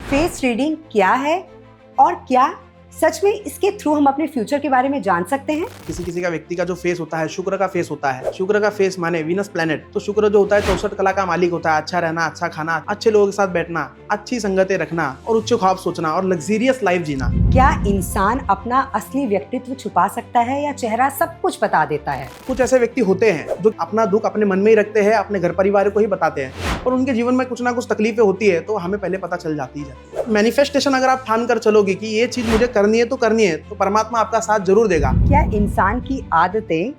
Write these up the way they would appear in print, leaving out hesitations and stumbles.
Face reading क्या है और क्या सच में इसके थ्रू हम अपने फ्यूचर के बारे में जान सकते हैं? किसी किसी का व्यक्ति का जो फेस होता है, शुक्र का फेस होता है। शुक्र का फेस माने वीनस प्लेनेट। तो शुक्र जो होता है 64 कला का मालिक होता है। अच्छा रहना, अच्छा खाना, अच्छे लोगों के साथ बैठना, अच्छी संगतें रखना और उच्च ख्वाब सोचना और लग्जरियस लाइफ जीना। क्या इंसान अपना असली व्यक्तित्व छुपा सकता है या चेहरा सब कुछ बता देता है? कुछ ऐसे व्यक्ति होते हैं जो अपना दुख अपने मन में ही रखते हैं, अपने घर परिवार को ही बताते हैं और उनके जीवन में कुछ ना कुछ तकलीफें होती है तो हमें पहले पता चल जाती है। मैनिफेस्टेशन अगर आप ठान कर चलोगे कि ये चीज मुझे करनी है तो परमात्मा आपका साथ जरूर देगा। क्या इंसान की आदतें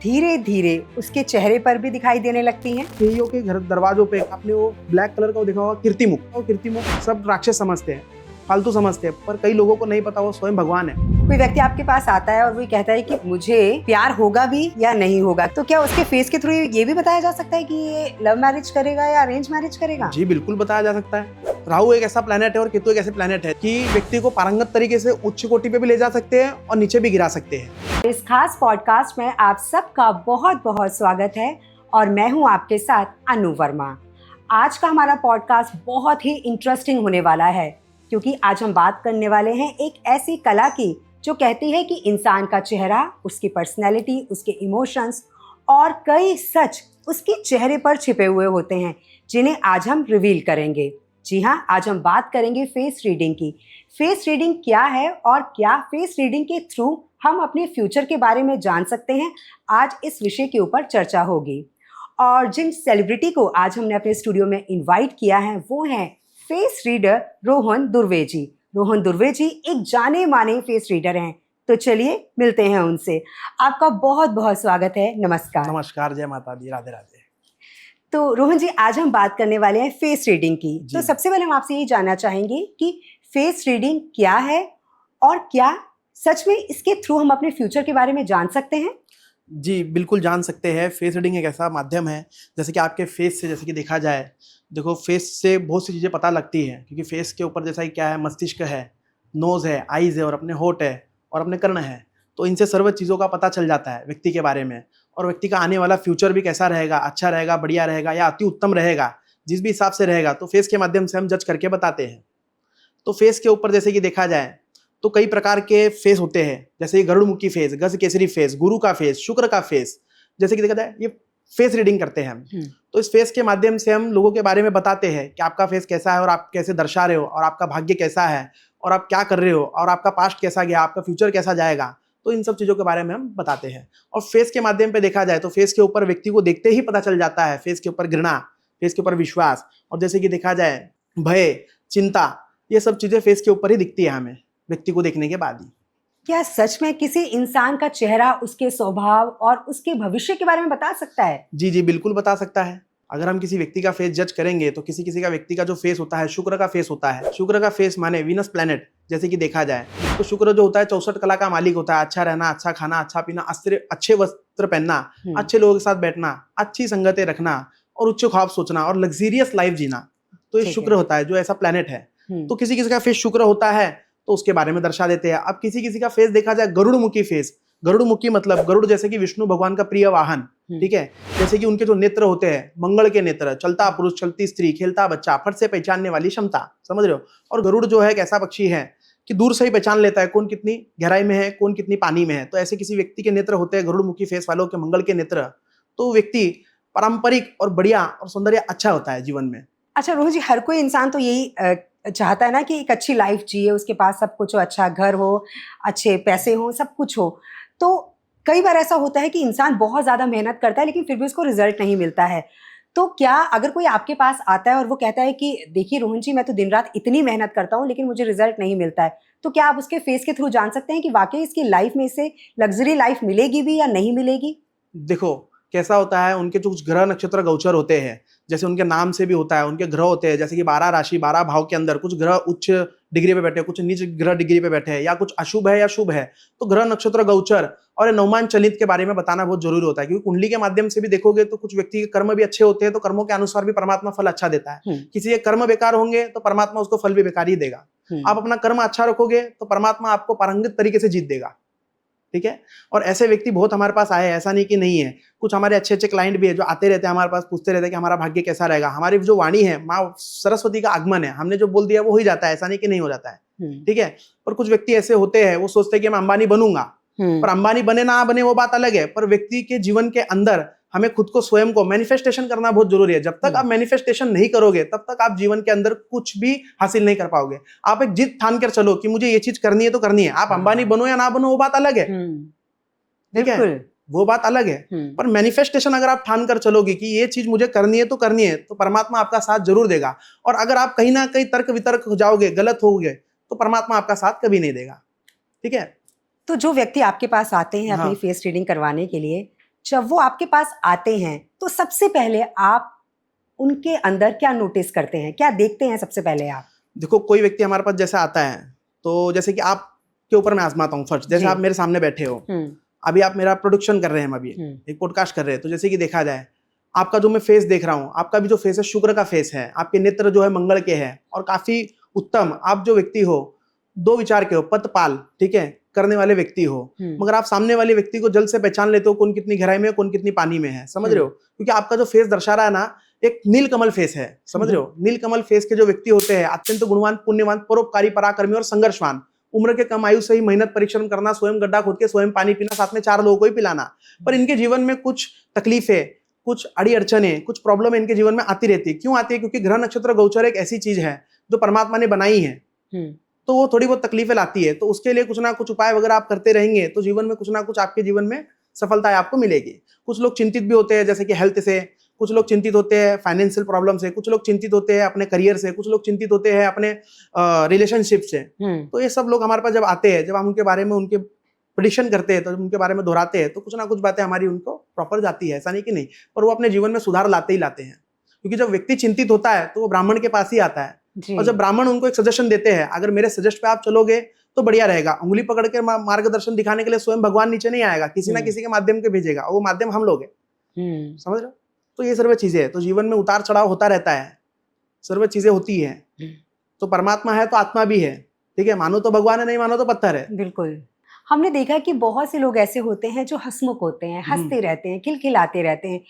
धीरे धीरे उसके चेहरे पर भी दिखाई देने लगती हैं? कईयों के घर दरवाजों पे आपने वो ब्लैक कलर का वो देखा होगा कीर्तिमुख। और कीर्तिमुख सब राक्षस समझते हैं, फालतू समझते हैं, पर कई लोगों को नहीं पता वो स्वयं भगवान है। कोई व्यक्ति आपके पास आता है और वो कहता है कि मुझे प्यार होगा भी या नहीं होगा, तो क्या उसके फेस के थ्रू ये भी बताया जा सकता है कि ये लव मैरिज करेगा या अरेंज मैरिज करेगा? जी बिल्कुल बताया जा सकता है। राहु एक ऐसा प्लैनेट है और केतु एक ऐसे प्लैनेट है कि व्यक्ति को पारंगत तरीके से उच्च कोटि पे भी ले जा सकते हैं और नीचे भी गिरा सकते हैं। इस खास पॉडकास्ट में आप सबका बहुत बहुत स्वागत है और मैं हूं आपके साथ अनु वर्मा। आज का हमारा पॉडकास्ट बहुत ही इंटरेस्टिंग होने वाला है क्योंकि आज हम बात करने वाले हैं एक ऐसी कला की जो कहती है कि इंसान का चेहरा, उसकी पर्सनैलिटी, उसके इमोशंस और कई सच उसके चेहरे पर छिपे हुए होते हैं जिन्हें आज हम रिवील करेंगे। जी हाँ, आज हम बात करेंगे फेस रीडिंग की। फेस रीडिंग क्या है और क्या फेस रीडिंग के थ्रू हम अपने फ्यूचर के बारे में जान सकते हैं, आज इस विषय के ऊपर चर्चा होगी। और जिन सेलिब्रिटी को आज हमने अपने स्टूडियो में इनवाइट किया है वो हैं फेस रीडर रोहन दुर्वे जी। रोहन दुर्वे जी एक जाने माने फेस रीडर हैं, तो चलिए मिलते हैं उनसे। आपका बहुत बहुत स्वागत है। नमस्कार। नमस्कार, जय माता दी, राधे राधे। तो रोहन जी, आज हम बात करने वाले हैं फेस रीडिंग की। तो सबसे पहले हम आपसे ये जानना चाहेंगे कि फेस रीडिंग क्या है और क्या सच में इसके थ्रू हम अपने फ्यूचर के बारे में जान सकते हैं? जी बिल्कुल जान सकते हैं। फेस रीडिंग एक ऐसा माध्यम है जैसे कि आपके फेस से, जैसे कि देखा जाए, देखो फेस से बहुत सी चीज़ें पता लगती हैं क्योंकि फेस के ऊपर जैसा कि क्या है, मस्तिष्क है, नोज़ है, आईज़ है और अपने होठ है और अपने कर्ण है। तो इनसे सर्व चीज़ों का पता चल जाता है व्यक्ति के बारे में और व्यक्ति का आने वाला फ्यूचर भी कैसा रहेगा, अच्छा रहेगा, बढ़िया रहेगा या अति उत्तम रहेगा, जिस भी हिसाब से रहेगा तो फेस के माध्यम से हम जज करके बताते हैं। तो फेस के ऊपर जैसे कि देखा जाए तो कई प्रकार के फेस होते हैं, जैसे गरुड़मुखी फेस, गज केसरी फेस, गुरु का फेस, शुक्र का फेस। जैसे कि देखा जाए ये फेस रीडिंग करते हैं हम। तो इस फेस के माध्यम से हम लोगों के बारे में बताते हैं कि आपका फेस कैसा है और आप कैसे दर्शा रहे हो और आपका भाग्य कैसा है और आप क्या कर रहे हो और आपका पास्ट कैसा गया, आपका फ्यूचर कैसा जाएगा। तो इन सब चीज़ों के बारे में हम बताते हैं। और फेस के माध्यम पे देखा जाए तो फेस के ऊपर व्यक्ति को देखते ही पता चल जाता है, फेस के ऊपर घृणा, फेस के ऊपर विश्वास और जैसे कि देखा जाए भय, चिंता, ये सब चीज़ें फेस के ऊपर ही दिखती है हमें व्यक्ति को देखने के बाद ही। क्या सच में किसी इंसान का चेहरा उसके स्वभाव और उसके भविष्य के बारे में बता सकता है? जी जी बिल्कुल बता सकता है। अगर हम किसी व्यक्ति का फेस जज करेंगे तो किसी किसी का व्यक्ति का जो फेस होता है, शुक्र का फेस होता है। शुक्र का फेस माने वीनस प्लेनेट। जैसे कि देखा जाए तो शुक्र जो होता है 64 कला का मालिक होता है। अच्छा रहना, अच्छा खाना, अच्छा पीना, अच्छे वस्त्र पहनना, अच्छे लोगों के साथ बैठना, अच्छी संगतें रखना और उच्च ख्वाब सोचना और लग्जरियस लाइफ जीना। तो ये शुक्र होता है जो ऐसा प्लेनेट है। तो किसी किसी का फेस शुक्र होता है तो उसके बारे में दर्शा देते हैं। अब किसी किसी का फेस देखा जाए गरुड़मुखी फेस। गरुड़मुखी मतलब गरुड़ जैसे कि विष्णु भगवान का प्रिय वाहन, ठीक है। जैसे कि उनके जो नेत्र होते हैं, मंगल के नेत्र, चलता पुरुष, चलती स्त्री, खेलता बच्चा, फट से पहचानने वाली क्षमता, समझ रहे हो। और गरुड़ जो है एक ऐसा पक्षी है कि दूर से ही पहचान लेता है कौन कितनी गहराई में है, कौन कितनी पानी में है। तो ऐसे किसी व्यक्ति के नेत्र होते हैं गरुड़मुखी फेस वालों के, मंगल के नेत्र, तो व्यक्ति पारंपरिक और बढ़िया और सौंदर्य अच्छा होता है जीवन में। अच्छा रोहन जी, हर कोई इंसान तो यही चाहता है ना कि एक अच्छी लाइफ जिए, उसके पास सब कुछ हो, अच्छा घर हो, अच्छे पैसे हो, सब कुछ हो। तो कई बार ऐसा होता है कि इंसान बहुत ज़्यादा मेहनत करता है लेकिन फिर भी उसको रिजल्ट नहीं मिलता है। तो क्या अगर कोई आपके पास आता है और वो कहता है कि देखिए रोहन जी, मैं तो दिन रात इतनी मेहनत करता हूँ लेकिन मुझे रिजल्ट नहीं मिलता है, तो क्या आप उसके फेस के थ्रू जान सकते हैं कि वाकई इसकी लाइफ में से लग्जरी लाइफ मिलेगी भी या नहीं मिलेगी? देखो कैसा होता है, उनके जो कुछ ग्रह नक्षत्र गोचर होते हैं, जैसे उनके नाम से भी होता है, उनके ग्रह होते हैं, जैसे कि 12 राशि 12 भाव के अंदर कुछ ग्रह उच्च डिग्री पे बैठे हैं, कुछ नीच ग्रह डिग्री पे बैठे हैं, या कुछ अशुभ है या शुभ है। तो ग्रह नक्षत्र गोचर और ये नवमान चलित के बारे में बताना बहुत जरूरी होता है, क्योंकि कुंडली के माध्यम से भी देखोगे तो कुछ व्यक्ति के कर्म भी अच्छे होते हैं तो कर्मों के अनुसार भी परमात्मा फल अच्छा देता है। किसी के कर्म बेकार होंगे तो परमात्मा उसको फल भी बेकार ही देगा। आप अपना कर्म अच्छा रखोगे तो परमात्मा आपको पारंगत तरीके से जीत देगा। ठीक है। और ऐसे व्यक्ति बहुत हमारे पास आए हैं, ऐसा नहीं कि नहीं है। कुछ हमारे अच्छे अच्छे क्लाइंट भी है जो आते रहते हैं हमारे पास, पूछते रहते हैं कि हमारा भाग्य कैसा रहेगा। हमारी जो वाणी है, माँ सरस्वती का आगमन है, हमने जो बोल दिया वो हो ही जाता है, ऐसा नहीं कि नहीं हो जाता है, ठीक है। पर कुछ व्यक्ति ऐसे होते हैं, वो सोचते हैं कि मैं अंबानी बनूंगा, पर अंबानी बने ना बने वो बात अलग है। पर व्यक्ति के जीवन के अंदर हमें खुद को, स्वयं को मैनिफेस्टेशन करना बहुत जरूरी है। जब तक आप मैनिफेस्टेशन नहीं करोगे तब तक आप जीवन के अंदर कुछ भी हासिल नहीं कर पाओगे। आप एक जिद ठान कर चलो कि मुझे ये चीज करनी है तो करनी है। आप अंबानी बनो या ना बनो वो बात अलग है, ठीक है, वो बात अलग है। पर मैनिफेस्टेशन अगर आप ठान कर चलोगे कि ये चीज मुझे करनी है तो परमात्मा आपका साथ जरूर देगा। और अगर आप कहीं ना कहीं तर्क वितर्क हो जाओगे, गलत होगे, तो परमात्मा आपका साथ कभी नहीं देगा, ठीक है। तो जो व्यक्ति आपके पास आते हैं अपनी फेस रीडिंग करवाने के लिए, जब वो आपके पास आते हैं तो सबसे पहले आप उनके अंदर क्या नोटिस करते हैं, क्या देखते हैं सबसे पहले आप? देखो, कोई व्यक्ति हमारे पास जैसे आता है, तो जैसे कि आपके ऊपर मैं आजमाता हूँ फर्स्ट। जैसे आप मेरे सामने बैठे हो, अभी आप मेरा प्रोडक्शन कर रहे हैं, हम अभी एक पॉडकास्ट कर रहे हैं, तो जैसे कि देखा जाए, आपका जो मैं फेस देख रहा हूँ, आपका भी जो फेस है शुक्र का फेस है, आपके नेत्र जो है मंगल के हैं, और काफी उत्तम आप जो व्यक्ति हो, दो विचार के हो, पतपाल, ठीक है, करने वाले व्यक्ति हो। मगर आप सामने वाले व्यक्ति को जल्द से पहचान लेते हो कौन कितनी गहराई में, कौन कितनी पानी में है, समझ रहे हो। क्योंकि आपका जो फेस दर्शा रहा है ना, एक नील कमल फेस है, समझ रहे हो। नील कमल फेस के जो व्यक्ति होते हैं अत्यंत गुणवान, पुण्यवान, परोपकारी, पराक्रमी और संघर्षवान। उम्र के कम आयु से ही मेहनत परिश्रम करना, स्वयं गड्ढा खोद के स्वयं पानी पीना, साथ में 4 लोगों को ही पिलाना। पर इनके जीवन में कुछ तकलीफें, कुछ अड़ी अड़चने, कुछ प्रॉब्लम इनके जीवन में आती रहती है। क्यों आती है? क्योंकि ग्रह नक्षत्र गोचर एक ऐसी चीज है जो परमात्मा ने बनाई है, तो वो थोड़ी बहुत तकलीफें लाती है। तो उसके लिए कुछ ना कुछ उपाय वगैरह आप करते रहेंगे तो जीवन में कुछ ना कुछ आपके जीवन में सफलता आपको मिलेगी। कुछ लोग चिंतित भी होते हैं, जैसे कि हेल्थ से, कुछ लोग चिंतित होते हैं फाइनेंशियल प्रॉब्लम से, कुछ लोग चिंतित होते हैं अपने करियर से, कुछ लोग चिंतित होते हैं अपने रिलेशनशिप से। तो ये सब लोग हमारे पास जब आते हैं, जब हम उनके बारे में उनके प्रेडिक्शन करते हैं, तो उनके बारे में दोहराते हैं, तो कुछ ना कुछ बातें हमारी उनको प्रॉपर जाती है, ऐसा नहीं कि नहीं। पर वो अपने जीवन में सुधार लाते ही लाते हैं। क्योंकि जब व्यक्ति चिंतित होता है तो वो ब्राह्मण के पास ही आता है, और जब ब्राह्मण उनको एक सजेशन देते हैं, अगर मेरे सजेस्ट पे आप चलोगे तो बढ़िया रहेगा, उंगली पकड़ के मार्गदर्शन दिखाने के लिए स्वयं भगवान नीचे नहीं आएगा, किसी ना किसी के माध्यम के भेजेगा, और वो माध्यम हम लोग हैं, समझ रहे हो। तो ये सर्व चीजें है। तो जीवन में उतार चढ़ाव होता रहता है, सर्व चीजें होती है। तो परमात्मा है तो आत्मा भी है, ठीक है। मानो तो भगवान है, नहीं मानो तो पत्थर है। बिल्कुल। हमने देखा है कि बहुत से लोग ऐसे होते हैं जो हंसमुख होते हैं, हंसते रहते हैं, खिलखिलाते रहते हैं,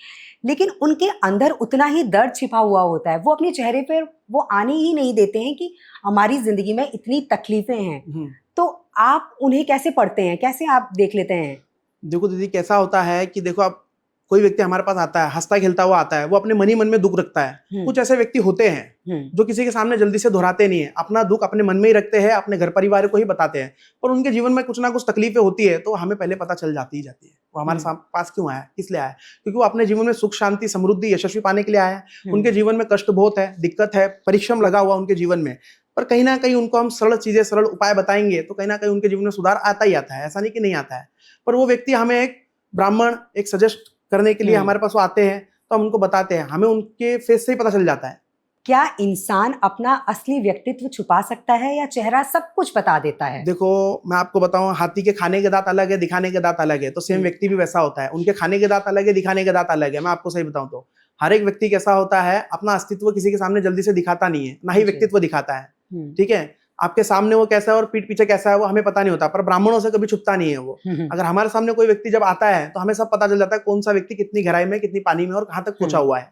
लेकिन उनके अंदर उतना ही दर्द छिपा हुआ होता है। वो अपने चेहरे पर वो आने ही नहीं देते हैं कि हमारी जिंदगी में इतनी तकलीफें हैं। तो आप उन्हें कैसे पढ़ते हैं, कैसे आप देख लेते हैं? देखो दीदी, कैसा होता है कि देखो, आप कोई व्यक्ति हमारे पास आता है, हंसता खेलता हुआ आता है, वो अपने मन ही मन में दुख रखता है। कुछ ऐसे व्यक्ति होते हैं जो किसी के सामने जल्दी से दोहराते नहीं है, अपना दुख अपने मन में ही रखते हैं, अपने घर परिवार को ही बताते हैं। पर उनके जीवन में कुछ ना कुछ तकलीफें होती है, तो हमें पहले पता चल जाती है वो हमारे पास क्यों आया, किस लिए आया। क्योंकि वो अपने जीवन में सुख शांति समृद्धि यशस्वी पाने के लिए आया है। उनके जीवन में कष्ट बहुत है, दिक्कत है, परिश्रम लगा हुआ उनके जीवन में। पर कहीं ना कहीं उनको हम सरल चीजें, सरल उपाय बताएंगे तो कहीं ना कहीं उनके जीवन में सुधार आता ही आता है, ऐसा नहीं कि नहीं आता है। पर वो व्यक्ति हमें एक ब्राह्मण एक सजेस्ट करने के लिए हमारे पास वो आते हैं, तो हम उनको बताते हैं, हमें उनके फेस से ही पता चल जाता है। क्या इंसान अपना असली व्यक्तित्व छुपा सकता है या चेहरा सब कुछ बता देता है? देखो, मैं आपको बताऊं, हाथी के खाने के दांत अलग है, दिखाने के दांत अलग है, तो सेम व्यक्ति भी वैसा होता है। उनके खाने के दांत अलग है, दिखाने के दांत अलग है। मैं आपको सही बताऊं तो हर एक व्यक्ति कैसा होता है, अपना अस्तित्व किसी के सामने जल्दी से दिखाता नहीं है, ना ही व्यक्तित्व दिखाता है, ठीक है। आपके सामने वो कैसा है और पीठ पीछे कैसा है वो हमें पता नहीं होता, पर ब्राह्मणों से कभी छुपता नहीं है वो। अगर हमारे सामने कोई व्यक्ति जब आता है तो हमें सब पता चल जाता है कौन सा व्यक्ति कितनी गहराई में, कितनी पानी में और कहाँ तक पहुंचा हुआ है।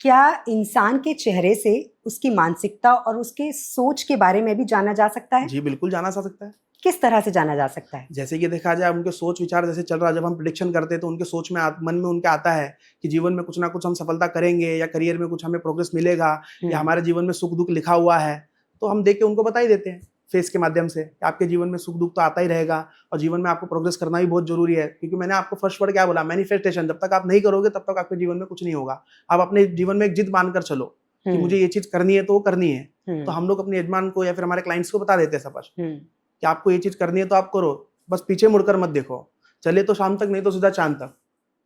क्या इंसान के चेहरे से उसकी मानसिकता और उसके सोच के बारे में भी जाना जा सकता है? जी बिल्कुल, जाना जा सकता है। किस तरह से जाना जा सकता है? जैसे कि देखा जाए, उनके सोच विचार जैसे चल रहा है, जब हम प्रेडिक्शन करते हैं तो उनके सोच में मन में उनके आता है कि जीवन में कुछ ना कुछ हम सफलता करेंगे, या करियर में कुछ हमें प्रोग्रेस मिलेगा, या हमारे जीवन में सुख दुख लिखा हुआ है, तो हम देख के उनको बता ही देते हैं फेस के माध्यम से कि आपके जीवन में सुख दुख तो आता ही रहेगा, और जीवन में आपको प्रोग्रेस करना भी बहुत जरूरी है। क्योंकि मैंने आपको फर्स्ट वर्ड क्या बोला, मैनिफेस्टेशन। जब तक आप नहीं करोगे तब तक आपके जीवन में कुछ नहीं होगा। आप अपने जीवन में एक जिद मानकर चलो कि मुझे ये चीज करनी है तो वो करनी है। तो हम लोग अपने यजमान को या फिर हमारे क्लाइंट्स को बता देते हैं सब कि आपको ये चीज करनी है तो आप करो, बस पीछे मुड़कर मत देखो, चले तो शाम तक, नहीं तो सीधा चांद तक।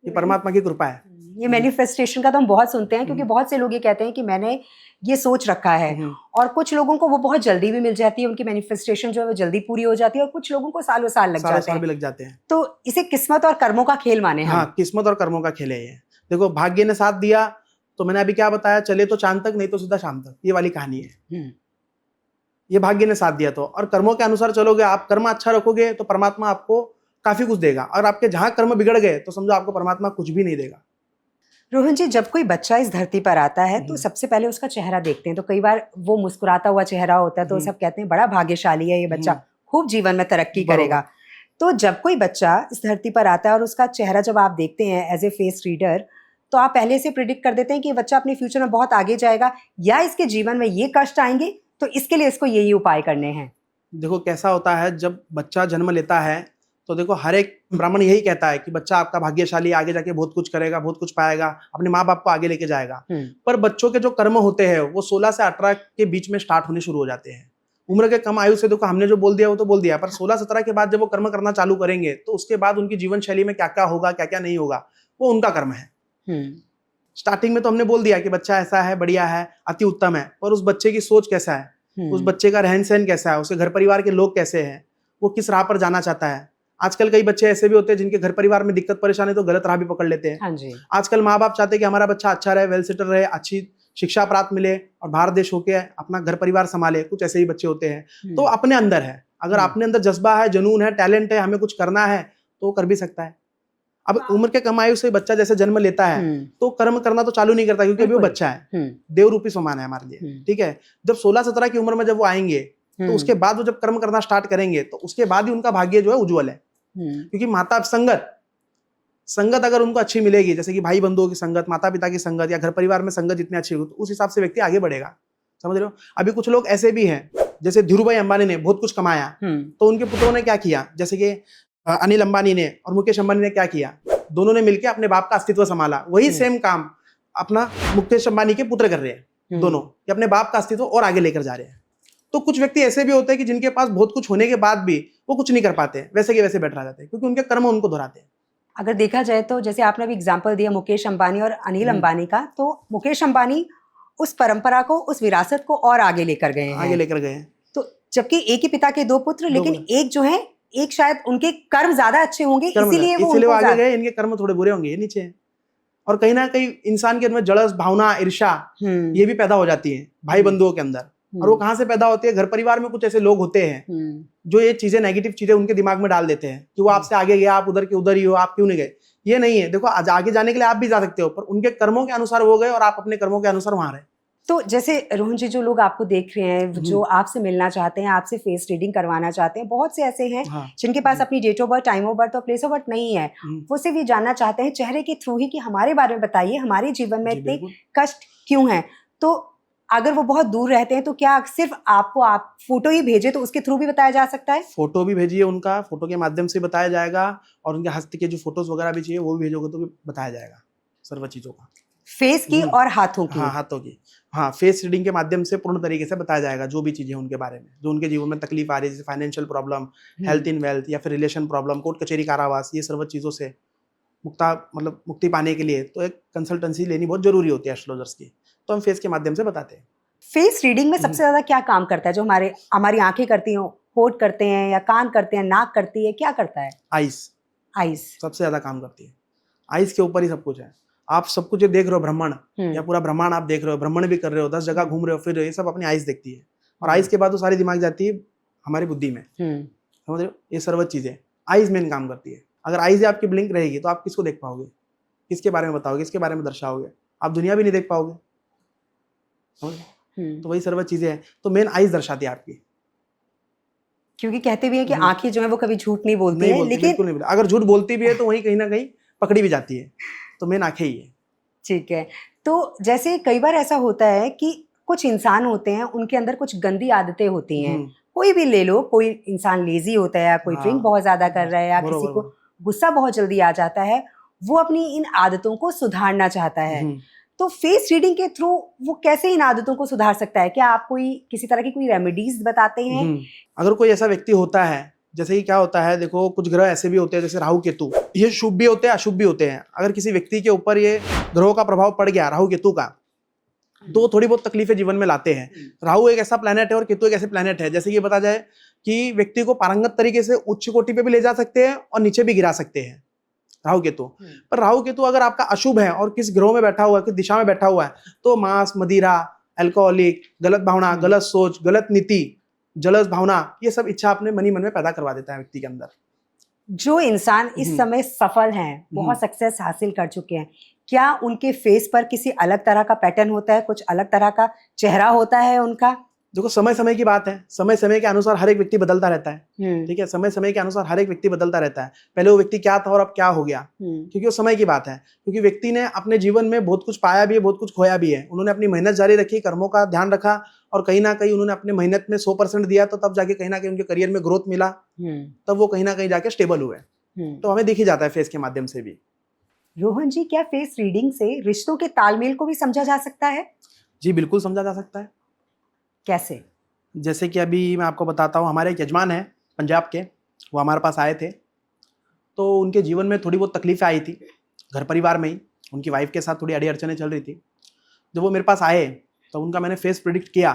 ये परमात्मा की कृपा है। ये मैनिफेस्टेशन का तो हम बहुत सुनते हैं, क्योंकि बहुत से लोग ये कहते हैं कि मैंने ये सोच रखा है, और कुछ लोगों को वो बहुत जल्दी भी मिल जाती है, उनकी मैनिफेस्टेशन जो है वो जल्दी पूरी हो जाती है, और कुछ लोगों को सालों साल लग जाते हैं। तो इसे किस्मत और कर्मों का खेल माने हम। हाँ, किस्मत और कर्मों का खेल है ये। देखो, भाग्य ने साथ दिया तो मैंने अभी क्या बताया, चले तो चांद तक, नहीं तो सीधा शाम तक, ये वाली कहानी है। ये भाग्य ने साथ दिया तो, और कर्मों के अनुसार चलोगे आप, कर्म अच्छा रखोगे तो परमात्मा आपको काफी कुछ देगा। और आपके जहां कर्म बिगड़ गए तो समझो आपको परमात्मा कुछ भी नहीं देगा। रोहन जी, जब कोई बच्चा इस धरती पर आता है तो सबसे पहले उसका चेहरा देखते हैं, तो कई बार वो मुस्कुराता हुआ चेहरा होता है तो सब कहते हैं बड़ा भाग्यशाली है ये बच्चा, खूब जीवन में तरक्की करेगा। तो जब कोई बच्चा इस धरती पर आता है और उसका चेहरा जब आप देखते हैं एज ए फेस रीडर, तो आप पहले से प्रिडिक्ट कर देते हैं कि ये बच्चा अपने फ्यूचर में बहुत आगे जाएगा, या इसके जीवन में ये कष्ट आएंगे तो इसके लिए इसको यही उपाय करने हैं। देखो कैसा होता है, जब बच्चा जन्म लेता है तो देखो हर एक ब्राह्मण यही कहता है कि बच्चा आपका भाग्यशाली, आगे जाके बहुत कुछ करेगा, बहुत कुछ पाएगा, अपने माँ बाप को आगे लेके जाएगा। पर बच्चों के जो कर्म होते हैं वो 16 से 18 के बीच में स्टार्ट होने शुरू हो जाते हैं। उम्र के कम आयु से देखो हमने जो बोल दिया वो तो बोल दिया, पर 16-17 के बाद जब वो कर्म करना चालू करेंगे तो उसके बाद उनकी जीवन शैली में क्या क्या होगा, क्या क्या नहीं होगा, वो उनका कर्म है। स्टार्टिंग में तो हमने बोल दिया कि बच्चा ऐसा है, बढ़िया है, अति उत्तम है, पर उस बच्चे की सोच कैसा है, उस बच्चे का रहन सहन कैसा है, उसके घर परिवार के लोग कैसे हैं, वो किस राह पर जाना चाहता है। आजकल कई बच्चे ऐसे भी होते हैं जिनके घर परिवार में दिक्कत परेशानी तो गलत राह भी पकड़ लेते हैं। हाँ जी। आजकल माँ बाप चाहते हैं कि हमारा बच्चा अच्छा रहे, वेल सेटल रहे, अच्छी शिक्षा प्राप्त मिले और बाहर देश होके अपना घर परिवार संभाले। कुछ ऐसे ही बच्चे होते हैं। तो अपने अंदर है, अगर अपने अंदर जज्बा है, जुनून है, टैलेंट है, हमें कुछ करना है तो कर भी सकता है। अब उम्र के कम आयु से बच्चा जैसे जन्म लेता है तो कर्म करना तो चालू नहीं करता, क्योंकि अभी वो बच्चा है, देव रूपी समान है हमारे लिए। ठीक है, जब 16-17 की उम्र में जब वो आएंगे तो उसके बाद वो जब कर्म करना स्टार्ट करेंगे तो उसके बाद ही उनका भाग्य जो है उज्जवल है। क्योंकि माता संगत अगर उनको अच्छी मिलेगी, जैसे कि भाई बंधुओं की संगत, माता पिता की संगत या घर परिवार में संगत जितनी अच्छी होगी तो उस हिसाब से व्यक्ति आगे बढ़ेगा। समझ रहे हो? अभी कुछ लोग ऐसे भी हैं, जैसे धीरूभाई अंबानी ने बहुत कुछ कमाया तो उनके पुत्रों ने क्या किया, जैसे कि अनिल अंबानी ने और मुकेश अंबानी ने क्या किया, दोनों ने मिलकर अपने बाप का अस्तित्व संभाला। वही सेम काम अपना मुकेश अंबानी के पुत्र कर रहे हैं दोनों, कि अपने बाप का अस्तित्व और आगे लेकर जा रहे हैं। तो कुछ व्यक्ति ऐसे भी होते हैं कि जिनके पास बहुत कुछ होने के बाद भी वो कुछ नहीं कर पाते, वैसे के वैसे बैठ रह जाते हैं, क्योंकि उनके कर्म उनको दोहराते हैं। अगर देखा जाए तो जैसे आपने अभी एग्जांपल दिया मुकेश अंबानी और अनिल अंबानी का, तो मुकेश अंबानी उस परंपरा को, उस विरासत को और आगे लेकर गए हैं। आगे लेकर गए हैं। तो जबकि एक ही पिता के दो पुत्र, लेकिन एक जो है, एक शायद उनके कर्म ज्यादा अच्छे होंगे, इसीलिए वो आगे गए। इनके कर्म थोड़े बुरे होंगे, ये नीचे हैं। और कहीं ना कहीं इंसान के अंदर जलस भावना, ईर्ष्या ये भी पैदा हो जाती है भाई बंधुओं के अंदर। और वो कहाँ से पैदा होती है? घर परिवार में कुछ ऐसे लोग होते हैं जो ये चीजें, नेगेटिव चीजें उनके दिमाग में डाल देते हैं कि वो आपसे आगे गया, आप उधर के उधर ही हो, आप क्यों नहीं गए। ये नहीं है। देखो आगे जाने के लिए आप भी जा सकते हो, पर उनके कर्मों के अनुसार वो गए और आप अपने कर्मों के अनुसार वहां रहे। तो जैसे रोहन जी, जो लोग आपको देख रहे हैं, जो आपसे मिलना चाहते हैं, आपसे फेस रीडिंग करवाना चाहते हैं, बहुत से ऐसे हैं जिनके पास अपनी date of birth, time of birth और प्लेस ऑफ बर्थ नहीं है, वो सिर्फ ये जानना चाहते हैं चेहरे के थ्रू ही कि हमारे बारे में बताइए, हमारे जीवन में इतने कष्ट क्यों हैं। तो अगर वो बहुत दूर रहते हैं तो क्या सिर्फ आपको आप फोटो ही भेजे तो उसके थ्रू भी बताया जा सकता है? फोटो भी भेजिए, उनका फोटो के माध्यम से बताया जाएगा, और उनके हस्त के जो फोटोज वगैरह भी चाहिए वो भी भेजोगे तो भी बताया जाएगा सर्व चीजों का। फेस की और हाथों की? हाँ, हाथों की। हाँ, फेस रीडिंग के माध्यम से पूर्ण तरीके से बताया जाएगा जो भी चीजें उनके बारे में, जो उनके जीवन में तकलीफ आ रही है, जैसे financial problem, health in wealth, या फिर रिलेशन प्रॉब्लम, कोर्ट कचहरी कारावास, ये सर्व चीजों से मुक्ति पाने के लिए तो एक कंसल्टेंसी लेनी बहुत जरूरी होती है एस्ट्रोलॉजर्स की। तो हम फेस के माध्यम से बताते हैं। फेस रीडिंग में सबसे ज्यादा क्या काम करता है? जो हमारी आंखें करती हैं, होठ करते हैं, या कान करते हैं, नाक करती है, क्या करता है? आइस सबसे ज्यादा काम करती है। आइस के ऊपर ही सब कुछ है। आप सब कुछ देख रहे हो, ब्रह्मांड या पूरा ब्रह्मांड आप देख रहे हो, भ्रमण भी कर रहे हो, 10 जगह घूम रहे हो, फिर ये सब अपनी आइस देखती है। और आइस के बाद वो सारी दिमाग जाती है हमारी बुद्धि में। समझ रहे हो? ये सर्व चीजें आइस मेन काम करती है। अगर आइस आपकी ब्लिंक रहेगी तो आप किसको देख पाओगे, किसके बारे में बताओगे, किसके बारे में दर्शाओगे? आप दुनिया भी नहीं देख पाओगे। तो वही सर्व चीजें हैं। तो मेन आइस दर्शाती है आपकी। क्योंकि कहते भी हैं कि आंखें जो है वो कभी झूठ नहीं बोलती है, लेकिन बिल्कुल नहीं, अगर झूठ बोलती भी है तो वही कहीं ना कहीं पकड़ी भी जाती है। तो मेन आंखें ही है। ठीक है। तो जैसे कई बार ऐसा होता है कि कुछ इंसान होते हैं, उनके अंदर कुछ गंदी आदतें होती हैं। कोई भी ले लो, कोई इंसान लेजी होता है, या कोई ड्रिंक बहुत ज्यादा कर रहा है, या किसी को गुस्सा बहुत जल्दी आ जाता है, वो अपनी इन आदतों को सुधारना चाहता है। तो फेस रीडिंग के थ्रू वो कैसे इन आदतों को सुधार सकता है? क्या आप कोई किसी तरह की कोई रेमेडीज बताते हैं? अगर कोई ऐसा व्यक्ति होता है, जैसे कि क्या होता है, देखो कुछ ग्रह ऐसे भी होते हैं जैसे राहु केतु, ये शुभ भी होते हैं, अशुभ भी होते हैं। अगर किसी व्यक्ति के ऊपर ये ग्रहों का प्रभाव पड़ गया, राहु केतु का, तो थोड़ी बहुत तकलीफें जीवन में लाते हैं। राहु एक ऐसा प्लैनेट है और केतु एक ऐसे प्लैनेट है, जैसे कि बता जाए कि व्यक्ति को पारंगत तरीके से उच्च कोटि पे भी ले जा सकते हैं और नीचे भी गिरा सकते हैं राहु केतु। पर राहु केतु अगर आपका अशुभ है और किस ग्रह में बैठा हुआ है, किस दिशा में बैठा हुआ है, तो मांस, मदिरा, अल्कोहलिक, गलत भावना, गलत सोच, गलत नीति, जलस भावना, ये सब इच्छा अपने मन ही मन में पैदा करवा देता है व्यक्ति के अंदर। जो इंसान इस समय सफल हैं, बहुत सक्सेस हासिल कर चुके हैं, क्या उनके फेस पर किसी अलग तरह का पैटर्न होता है, कुछ अलग तरह का चेहरा होता है उनका? देखो, समय समय की बात है, समय समय के अनुसार हर एक व्यक्ति बदलता रहता है। ठीक है, समय समय के अनुसार हर एक व्यक्ति बदलता रहता है। पहले वो व्यक्ति क्या था और अब क्या हो गया, क्योंकि वो समय की बात है। क्योंकि व्यक्ति ने अपने जीवन में बहुत कुछ पाया भी है, बहुत कुछ खोया भी है। उन्होंने अपनी मेहनत जारी रखी, कर्मों का ध्यान रखा, और कहीं ना कहीं उन्होंने अपने मेहनत में 100% दिया, तो तब जाके कहीं ना कहीं उनके करियर में ग्रोथ मिला, तब वो कहीं ना कहीं जाके स्टेबल हुए। तो हमें दिख ही जाता है फेस के माध्यम से भी। रोहन जी, क्या फेस रीडिंग से रिश्तों के तालमेल को भी समझा जा सकता है? जी बिल्कुल समझा जा सकता है। कैसे? जैसे कि अभी मैं आपको बताता हूँ, हमारे एक यजमान है पंजाब के, वो हमारे पास आए थे। तो उनके जीवन में थोड़ी बहुत तकलीफें आई थी, घर परिवार में ही उनकी वाइफ के साथ थोड़ी अड़ी अड़चने चल रही थी। जब वो मेरे पास आए तो उनका मैंने फेस प्रिडिक्ट किया,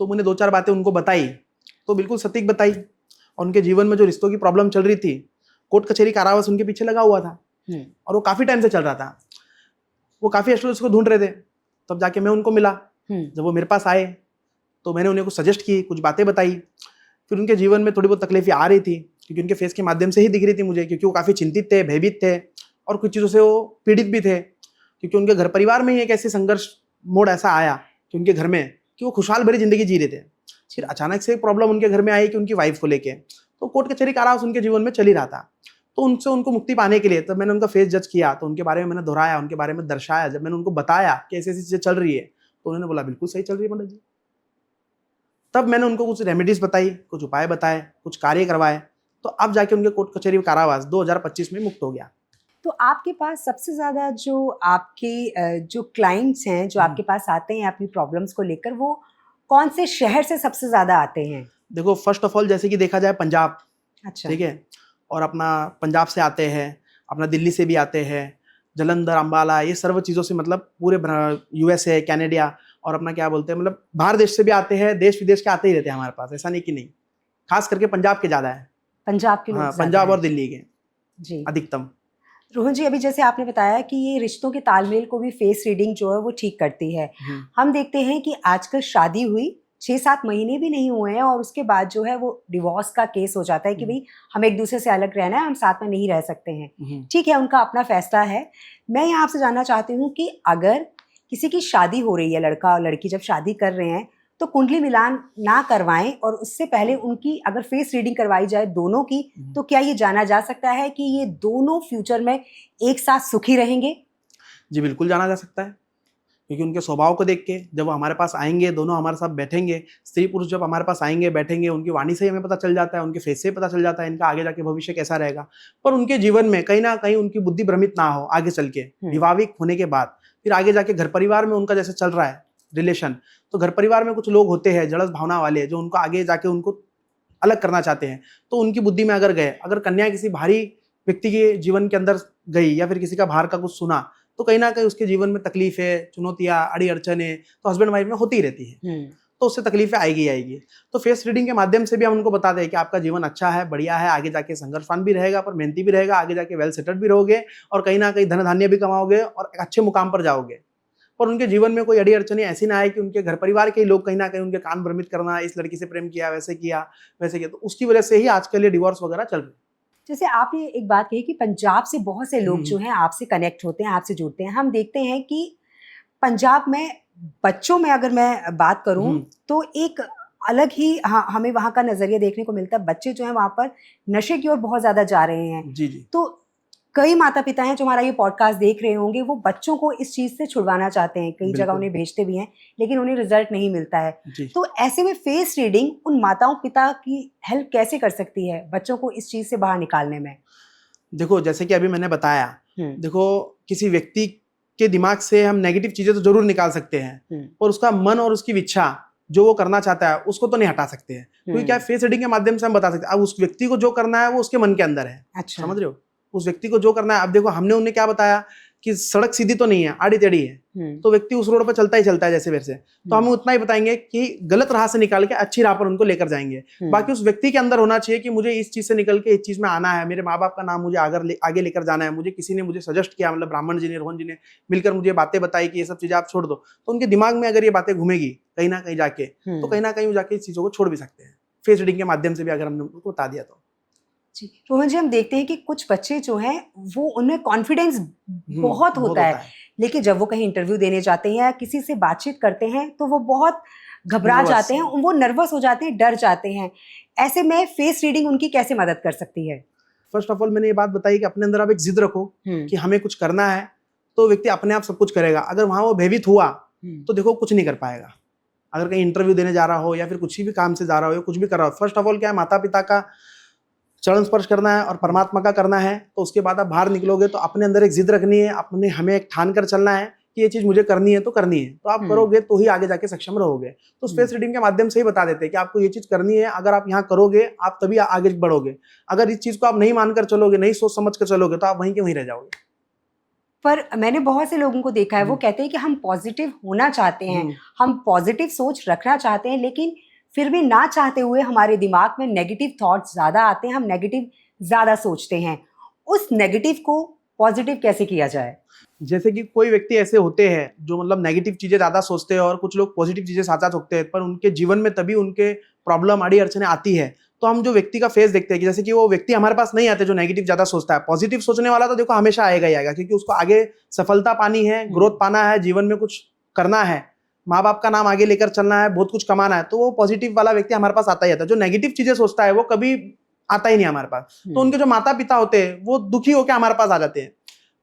तो मैंने 2-4 बातें उनको बताई, तो बिल्कुल सटीक बताई। और उनके जीवन में जो रिश्तों की प्रॉब्लम चल रही थी, कोर्ट कचहरी कारावास उनके पीछे लगा हुआ था, और वो काफ़ी टाइम से चल रहा था। वो काफ़ी एस्ट्रोलॉजर उसको ढूंढ रहे थे, तब जाके मैं उनको मिला। जब वो मेरे पास आए तो मैंने उन्हें कुछ सजेस्ट की, कुछ बातें बताई। फिर उनके जीवन में थोड़ी बहुत तकलीफें आ रही थी, क्योंकि उनके फेस के माध्यम से ही दिख रही थी मुझे, क्योंकि वो काफ़ी चिंतित थे, भयभीत थे, और कुछ चीज़ों से वो पीड़ित भी थे। क्योंकि उनके घर परिवार में ही एक ऐसे संघर्ष मोड़ ऐसा आया कि उनके घर में, कि वो खुशहाल भरी जिंदगी जी रहे थे। फिर अचानक से एक प्रॉब्लम उनके घर में आई कि उनकी वाइफ को लेके, तो कोर्ट कचहरी कारावास उनके जीवन में चल ही रहा था। तो उनसे उनको मुक्ति पाने के लिए तब मैंने उनका फेस जज किया, तो उनके बारे में मैंने दोहराया, उनके बारे में दर्शाया। जब मैंने उनको बताया कि ऐसी ऐसी चीज़ें चल रही है, तो उन्होंने बोला बिल्कुल सही चल रही है पंडित जी। तब मैंने उनको कुछ रेमेडीज बताई, कुछ उपाय बताए, कुछ कार्य करवाए, तो अब जाके उनके कोर्ट कचहरी कारावास 2025 में मुक्त हो गया। तो आपके पास सबसे ज़्यादा जो आपके जो क्लाइंट्स हैं, जो आपके पास आते हैं अपनी प्रॉब्लम्स को लेकर, वो कौन से शहर से सबसे ज़्यादा आते हैं? देखो, फर्स्ट ऑफ ऑल जैसे कि देखा जाए पंजाब, अच्छा। ठीक है, और अपना पंजाब से आते हैं, अपना दिल्ली से भी आते हैं, जलंधर, अम्बाला, ये सर्व चीज़ों से, मतलब पूरे USA, कनाडा, और अपना क्या बोलते हैं, मतलब बाहर देश से भी आते हैं, देश विदेश के आते ही रहते हैं हमारे पास, ऐसा नहीं कि नहीं। खास करके पंजाब के ज़्यादा है। पंजाब के लोग हाँ, ज़्यादा पंजाब हैं। और दिल्ली के जी। अधिकतम। रोहन जी, अभी जैसे आपने बताया कि ये रिश्तों के तालमेल को भी फेस रीडिंग जो है वो ठीक करती है। हम देखते हैं कि आजकल शादी हुई 6-7 महीने भी नहीं हुए हैं और उसके बाद जो है वो डिवोर्स का केस हो जाता है कि भाई हम एक दूसरे से अलग रहना है, हम साथ में नहीं रह सकते हैं। ठीक है, उनका अपना फैसला है। मैं यहाँ आपसे जानना चाहती हूँ कि अगर किसी की शादी हो रही है, लड़का और लड़की जब शादी कर रहे हैं, तो कुंडली मिलान ना करवाएं और उससे पहले उनकी अगर फेस रीडिंग करवाई जाए दोनों की, तो क्या ये जाना जा सकता है कि ये दोनों फ्यूचर में एक साथ सुखी रहेंगे? जी बिल्कुल जाना जा सकता है, क्योंकि उनके स्वभाव को देख के जब वो हमारे पास आएंगे, दोनों हमारे साथ बैठेंगे, स्त्री पुरुष जब हमारे पास आएंगे बैठेंगे, उनकी वाणी से ही हमें पता चल जाता है, उनके फेस से ही पता चल जाता है इनका आगे जाके भविष्य कैसा रहेगा। पर उनके जीवन में कहीं ना कहीं उनकी बुद्धि भ्रमित ना हो आगे चल के, विवाहिक होने के बाद, फिर आगे जाके घर परिवार में उनका जैसे चल रहा है रिलेशन, तो घर परिवार में कुछ लोग होते हैं जड़स भावना वाले, जो उनको आगे जाके उनको अलग करना चाहते हैं। तो उनकी बुद्धि में अगर गए, अगर कन्या किसी भारी व्यक्ति के जीवन के अंदर गई, या फिर किसी का बाहर का कुछ सुना, तो कहीं ना कहीं उसके जीवन में तकलीफें, चुनौतियां, अड़ी अड़चने तो हस्बैंड वाइफ में होती ही रहती है। तो उससे तकलीफें आएगी आएगी। तो फेस रीडिंग के माध्यम से भी हम उनको बता दें कि आपका जीवन अच्छा है, बढ़िया है, आगे जाके संघर्षवान भी रहेगा, पर मेहनती भी रहेगा, आगे जाके वेल सेटल्ड भी रहोगे, और कहीं ना कहीं धन धान्य भी कमाओगे, और एक अच्छे मुकाम पर जाओगे। पर उनके जीवन में कोई अड़ी अड़चने ऐसी ना आए कि उनके घर परिवार के लोग कहीं ना कहीं उनके कान भ्रमित करना, इस लड़की से प्रेम किया, वैसे किया, वैसे किया, तो उसकी वजह से ही आजकल ये डिवोर्स वगैरह चल रहे हैं। जैसे आपने एक बात कही कि पंजाब से बहुत से लोग जो हैं आपसे कनेक्ट होते हैं, आपसे जुड़ते हैं। हम देखते हैं कि पंजाब में बच्चों में अगर मैं बात करूं तो एक अलग ही हमें वहाँ का नज़रिया देखने को मिलता है। बच्चे जो हैं वहाँ पर नशे की ओर बहुत ज़्यादा जा रहे हैं। जी जी। तो कई माता पिता हैं जो हमारा ये पॉडकास्ट देख रहे होंगे, वो बच्चों को इस चीज़ से छुड़वाना चाहते हैं, कई जगह उन्हें भेजते भी हैं, लेकिन उन्हें रिजल्ट नहीं मिलता है। तो ऐसे में फेस रीडिंग उन माताओं पिता की हेल्प कैसे कर सकती है बच्चों को इस चीज़ से बाहर निकालने में? देखो, जैसे कि अभी मैंने बताया, देखो किसी व्यक्ति के दिमाग से हम नेगेटिव चीजें तो जरूर निकाल सकते हैं, और उसका मन और उसकी इच्छा जो वो करना चाहता है उसको तो नहीं हटा सकते हैं, क्योंकि क्या फेस रीडिंग के माध्यम से हम बता सकते हैं। अब उस व्यक्ति को जो करना है वो उसके मन के अंदर है। अच्छा। समझ रहे हो? उस व्यक्ति को जो करना है, अब देखो हमने उन्हें क्या बताया कि सड़क सीधी तो नहीं है, आड़ी टेढ़ी है, तो व्यक्ति उस रोड पर चलता ही चलता है जैसे वैसे, तो हम उतना ही बताएंगे कि गलत राह से निकाल के अच्छी राह पर उनको लेकर जाएंगे। बाकी उस व्यक्ति के अंदर होना चाहिए कि मुझे इस चीज से निकल के इस चीज में आना है, मेरे माँ बाप का नाम मुझे आगे लेकर जाना है, मुझे किसी ने मुझे सजेस्ट किया, मतलब ब्राह्मण जी ने, रोहन जी ने मिलकर मुझे बातें बताई कि ये सब चीजें आप छोड़ दो, तो उनके दिमाग में अगर ये बातें घूमेगी कहीं ना कहीं जाके, तो कहीं ना कहीं जाके इस चीजों को छोड़ भी सकते हैं, फेस रीडिंग के माध्यम से भी अगर हमने उनको बता दिया तो। जी रोहन जी, हम देखते हैं कि कुछ बच्चे जो हैं वो उनमें कॉन्फिडेंस बहुत होता है, लेकिन जब वो कहीं इंटरव्यू देने जाते हैं या किसी से बातचीत करते हैं तो वो बहुत घबरा जाते हैं, वो नर्वस हो जाते हैं, डर जाते हैं। ऐसे में फेस रीडिंग उनकी कैसे मदद कर सकती है? फर्स्ट ऑफ ऑल मैंने ये बात बताई कि अपने अंदर आप एक जिद रखो कि हमें कुछ करना है, तो व्यक्ति अपने आप सब कुछ करेगा। अगर वहां वो भयभीत हुआ तो देखो कुछ नहीं कर पाएगा। अगर कहीं इंटरव्यू देने जा रहा हो या फिर कुछ भी काम से जा रहा हो या कुछ भी कर रहा हो, फर्स्ट ऑफ ऑल क्या है, माता पिता का चरण स्पर्श करना है और परमात्मा का करना है। तो उसके बाद आप बाहर निकलोगे तो अपने अंदर एक जिद रखनी है, अपने हमें एक ठान कर चलना है कि ये चीज मुझे करनी है तो करनी है। तो आप करोगे तो ही आगे जाके सक्षम रहोगे। तो फेस रीडिंग के माध्यम से ही बता देते हैं कि आपको ये चीज करनी है, अगर आप यहाँ करोगे आप तभी आगे बढ़ोगे। अगर इस चीज को आप नहीं मानकर चलोगे, नहीं सोच समझ कर चलोगे, तो आप वहीं के वहीं रह जाओगे। पर मैंने बहुत से लोगों को देखा है, वो कहते हैं कि हम पॉजिटिव होना चाहते हैं, हम पॉजिटिव सोच रखना चाहते हैं, लेकिन फिर भी ना चाहते हुए हमारे दिमाग में नेगेटिव थॉट्स ज़्यादा आते हैं, हम नेगेटिव ज़्यादा सोचते हैं। उस नेगेटिव को पॉजिटिव कैसे किया जाए? जैसे कि कोई व्यक्ति ऐसे होते हैं जो मतलब नेगेटिव चीजें ज्यादा सोचते हैं और कुछ लोग पॉजिटिव चीजें साथ साथ सोचते हैं, पर उनके जीवन में तभी उनके प्रॉब्लम आड़ी अड़चने आती है। तो हम जो व्यक्ति का फेस देखते हैं कि जैसे कि वो व्यक्ति हमारे पास नहीं आते जो नेगेटिव ज्यादा सोचता है। पॉजिटिव सोचने वाला तो देखो हमेशा आएगा ही आएगा, क्योंकि उसको आगे सफलता पानी है, ग्रोथ पाना है, जीवन में कुछ करना है, माँ बाप का नाम आगे लेकर चलना है, बहुत कुछ कमाना है। तो वो पॉजिटिव वाला व्यक्ति हमारे पास आता ही आता है। जो नेगेटिव चीजें सोचता है वो कभी आता ही नहीं हमारे पास। तो उनके जो माता पिता होते हैं वो दुखी होकर हमारे पास आ जाते हैं।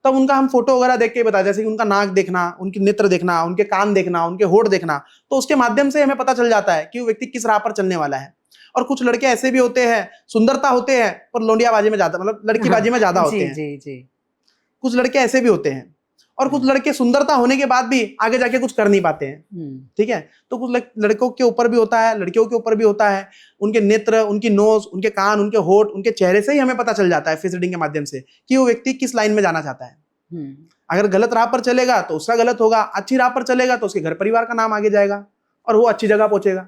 तब उनका हम फोटो वगैरह देख के बताते, जैसे कि उनका नाक देखना, उनकी नेत्र देखना, उनके कान देखना, उनके होठ देखना, तो उसके माध्यम से हमें पता चल जाता है कि वो व्यक्ति किस राह पर चलने वाला है। और कुछ लड़के ऐसे भी होते हैं, सुंदरता होते हैं पर लौंडियाबाजी में ज्यादा, मतलब लड़कीबाजी में ज्यादा होते हैं। जी जी। कुछ लड़के ऐसे भी होते हैं और कुछ लड़के सुंदरता होने के बाद भी आगे जाके कुछ कर नहीं पाते हैं। ठीक है, तो कुछ लड़कों के ऊपर भी होता है, लड़कियों के ऊपर भी होता है। उनके नेत्र, उनकी नोज, उनके कान, उनके होठ, उनके चेहरे से ही हमें पता चल जाता है फेस रीडिंग के माध्यम से कि वो व्यक्ति किस लाइन में जाना चाहता है। अगर गलत राह पर चलेगा तो उसका गलत होगा, अच्छी राह पर चलेगा तो उसके घर परिवार का नाम आगे जाएगा और वो अच्छी जगह पहुंचेगा।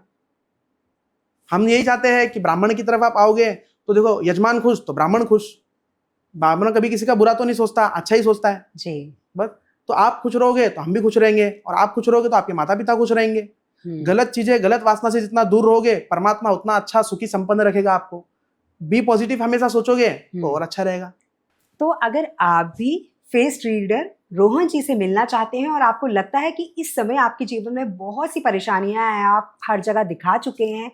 हम यही चाहते हैं कि ब्राह्मण की तरफ आप आओगे तो देखो यजमान खुश तो ब्राह्मण खुश। ब्राह्मण कभी किसी का बुरा तो नहीं सोचता, अच्छा ही सोचता है जी। बस तो आप खुश रहोगे तो हम भी खुश रहेंगे, और आप खुश रहोगे तो आपके माता पिता खुश रहेंगे। गलत चीजें, गलत वासना से जितना दूर रहोगे, परमात्मा उतना अच्छा सुखी संपन्न रखेगा आपको। बी पॉजिटिव हमेशा सोचोगे तो और अच्छा रहेगा। तो अगर आप भी फेस रीडर रोहन जी से मिलना चाहते हैं और आपको लगता है कि इस समय आपके जीवन में बहुत सी परेशानियां हैं, आप हर जगह दिखा चुके हैं,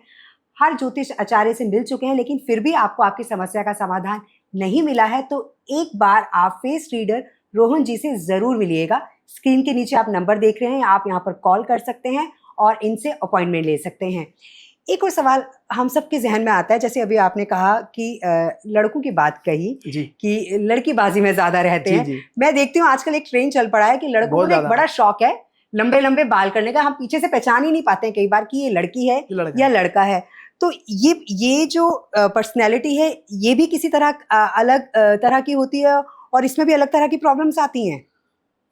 हर ज्योतिष आचार्य से मिल चुके हैं, लेकिन फिर भी आपको आपकी समस्या का समाधान नहीं मिला है, तो एक बार आप फेस रीडर रोहन जी से ज़रूर मिलिएगा। स्क्रीन के नीचे आप नंबर देख रहे हैं, आप यहाँ पर कॉल कर सकते हैं और इनसे अपॉइंटमेंट ले सकते हैं। एक और सवाल हम सबके जहन में आता है, जैसे अभी आपने कहा कि लड़कों की बात कही कि लड़कीबाजी में ज्यादा रहते हैं। मैं देखती हूँ आजकल एक ट्रेंड चल पड़ा है कि लड़कों को एक बड़ा शौक है लंबे लंबे बाल करने का। हम पीछे से पहचान ही नहीं पाते हैं कई बार कि ये लड़की है या लड़का है। तो ये जो पर्सनैलिटी है ये भी किसी तरह अलग तरह की होती है और इसमें भी अलग तरह की प्रॉब्लम्स आती हैं।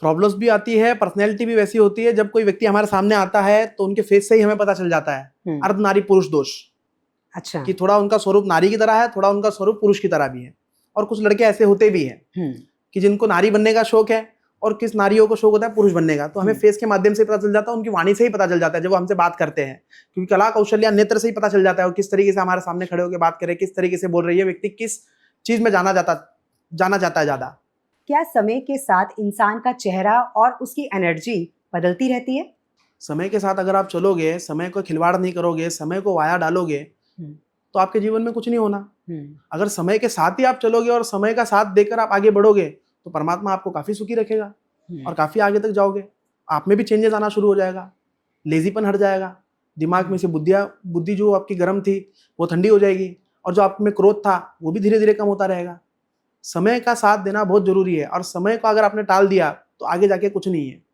प्रॉब्लम्स भी आती है, पर्सनैलिटी भी वैसी होती है। जब कोई व्यक्ति हमारे सामने आता है तो उनके फेस से ही हमें पता चल जाता है अर्ध नारी पुरुष दोष। अच्छा, कि थोड़ा उनका स्वरूप नारी की तरह है, थोड़ा उनका स्वरूप पुरुष की तरह भी है। और कुछ लड़के ऐसे होते भी हैं कि जिनको नारी बनने का शौक है और किस नारियों को शौक होता है पुरुष बनने का। तो हमें फेस के माध्यम से पता चल जाता है, उनकी वाणी से ही पता चल जाता है जब वो हमसे बात करते हैं, क्योंकि कला कौशल्या नेत्र से ही पता चल जाता है वो किस तरीके से हमारे सामने खड़े होकर बात करे, किस तरीके से बोल रही है, व्यक्ति किस चीज में जाना चाहता है ज्यादा। क्या समय के साथ इंसान का चेहरा और उसकी एनर्जी बदलती रहती है? समय के साथ अगर आप चलोगे, समय को खिलवाड़ नहीं करोगे, समय को वाया डालोगे तो आपके जीवन में कुछ नहीं होना। अगर समय के साथ ही आप चलोगे और समय का साथ देकर आप आगे बढ़ोगे तो परमात्मा आपको काफी सुखी रखेगा और काफी आगे तक जाओगे। आप में भी चेंजेस आना शुरू हो जाएगा, लेजीपन हट जाएगा, दिमाग में से बुद्धि जो आपकी गर्म थी वो ठंडी हो जाएगी, और जो आप में क्रोध था वो भी धीरे धीरे कम होता रहेगा। समय का साथ देना बहुत जरूरी है, और समय को अगर आपने टाल दिया तो आगे जाके कुछ नहीं है।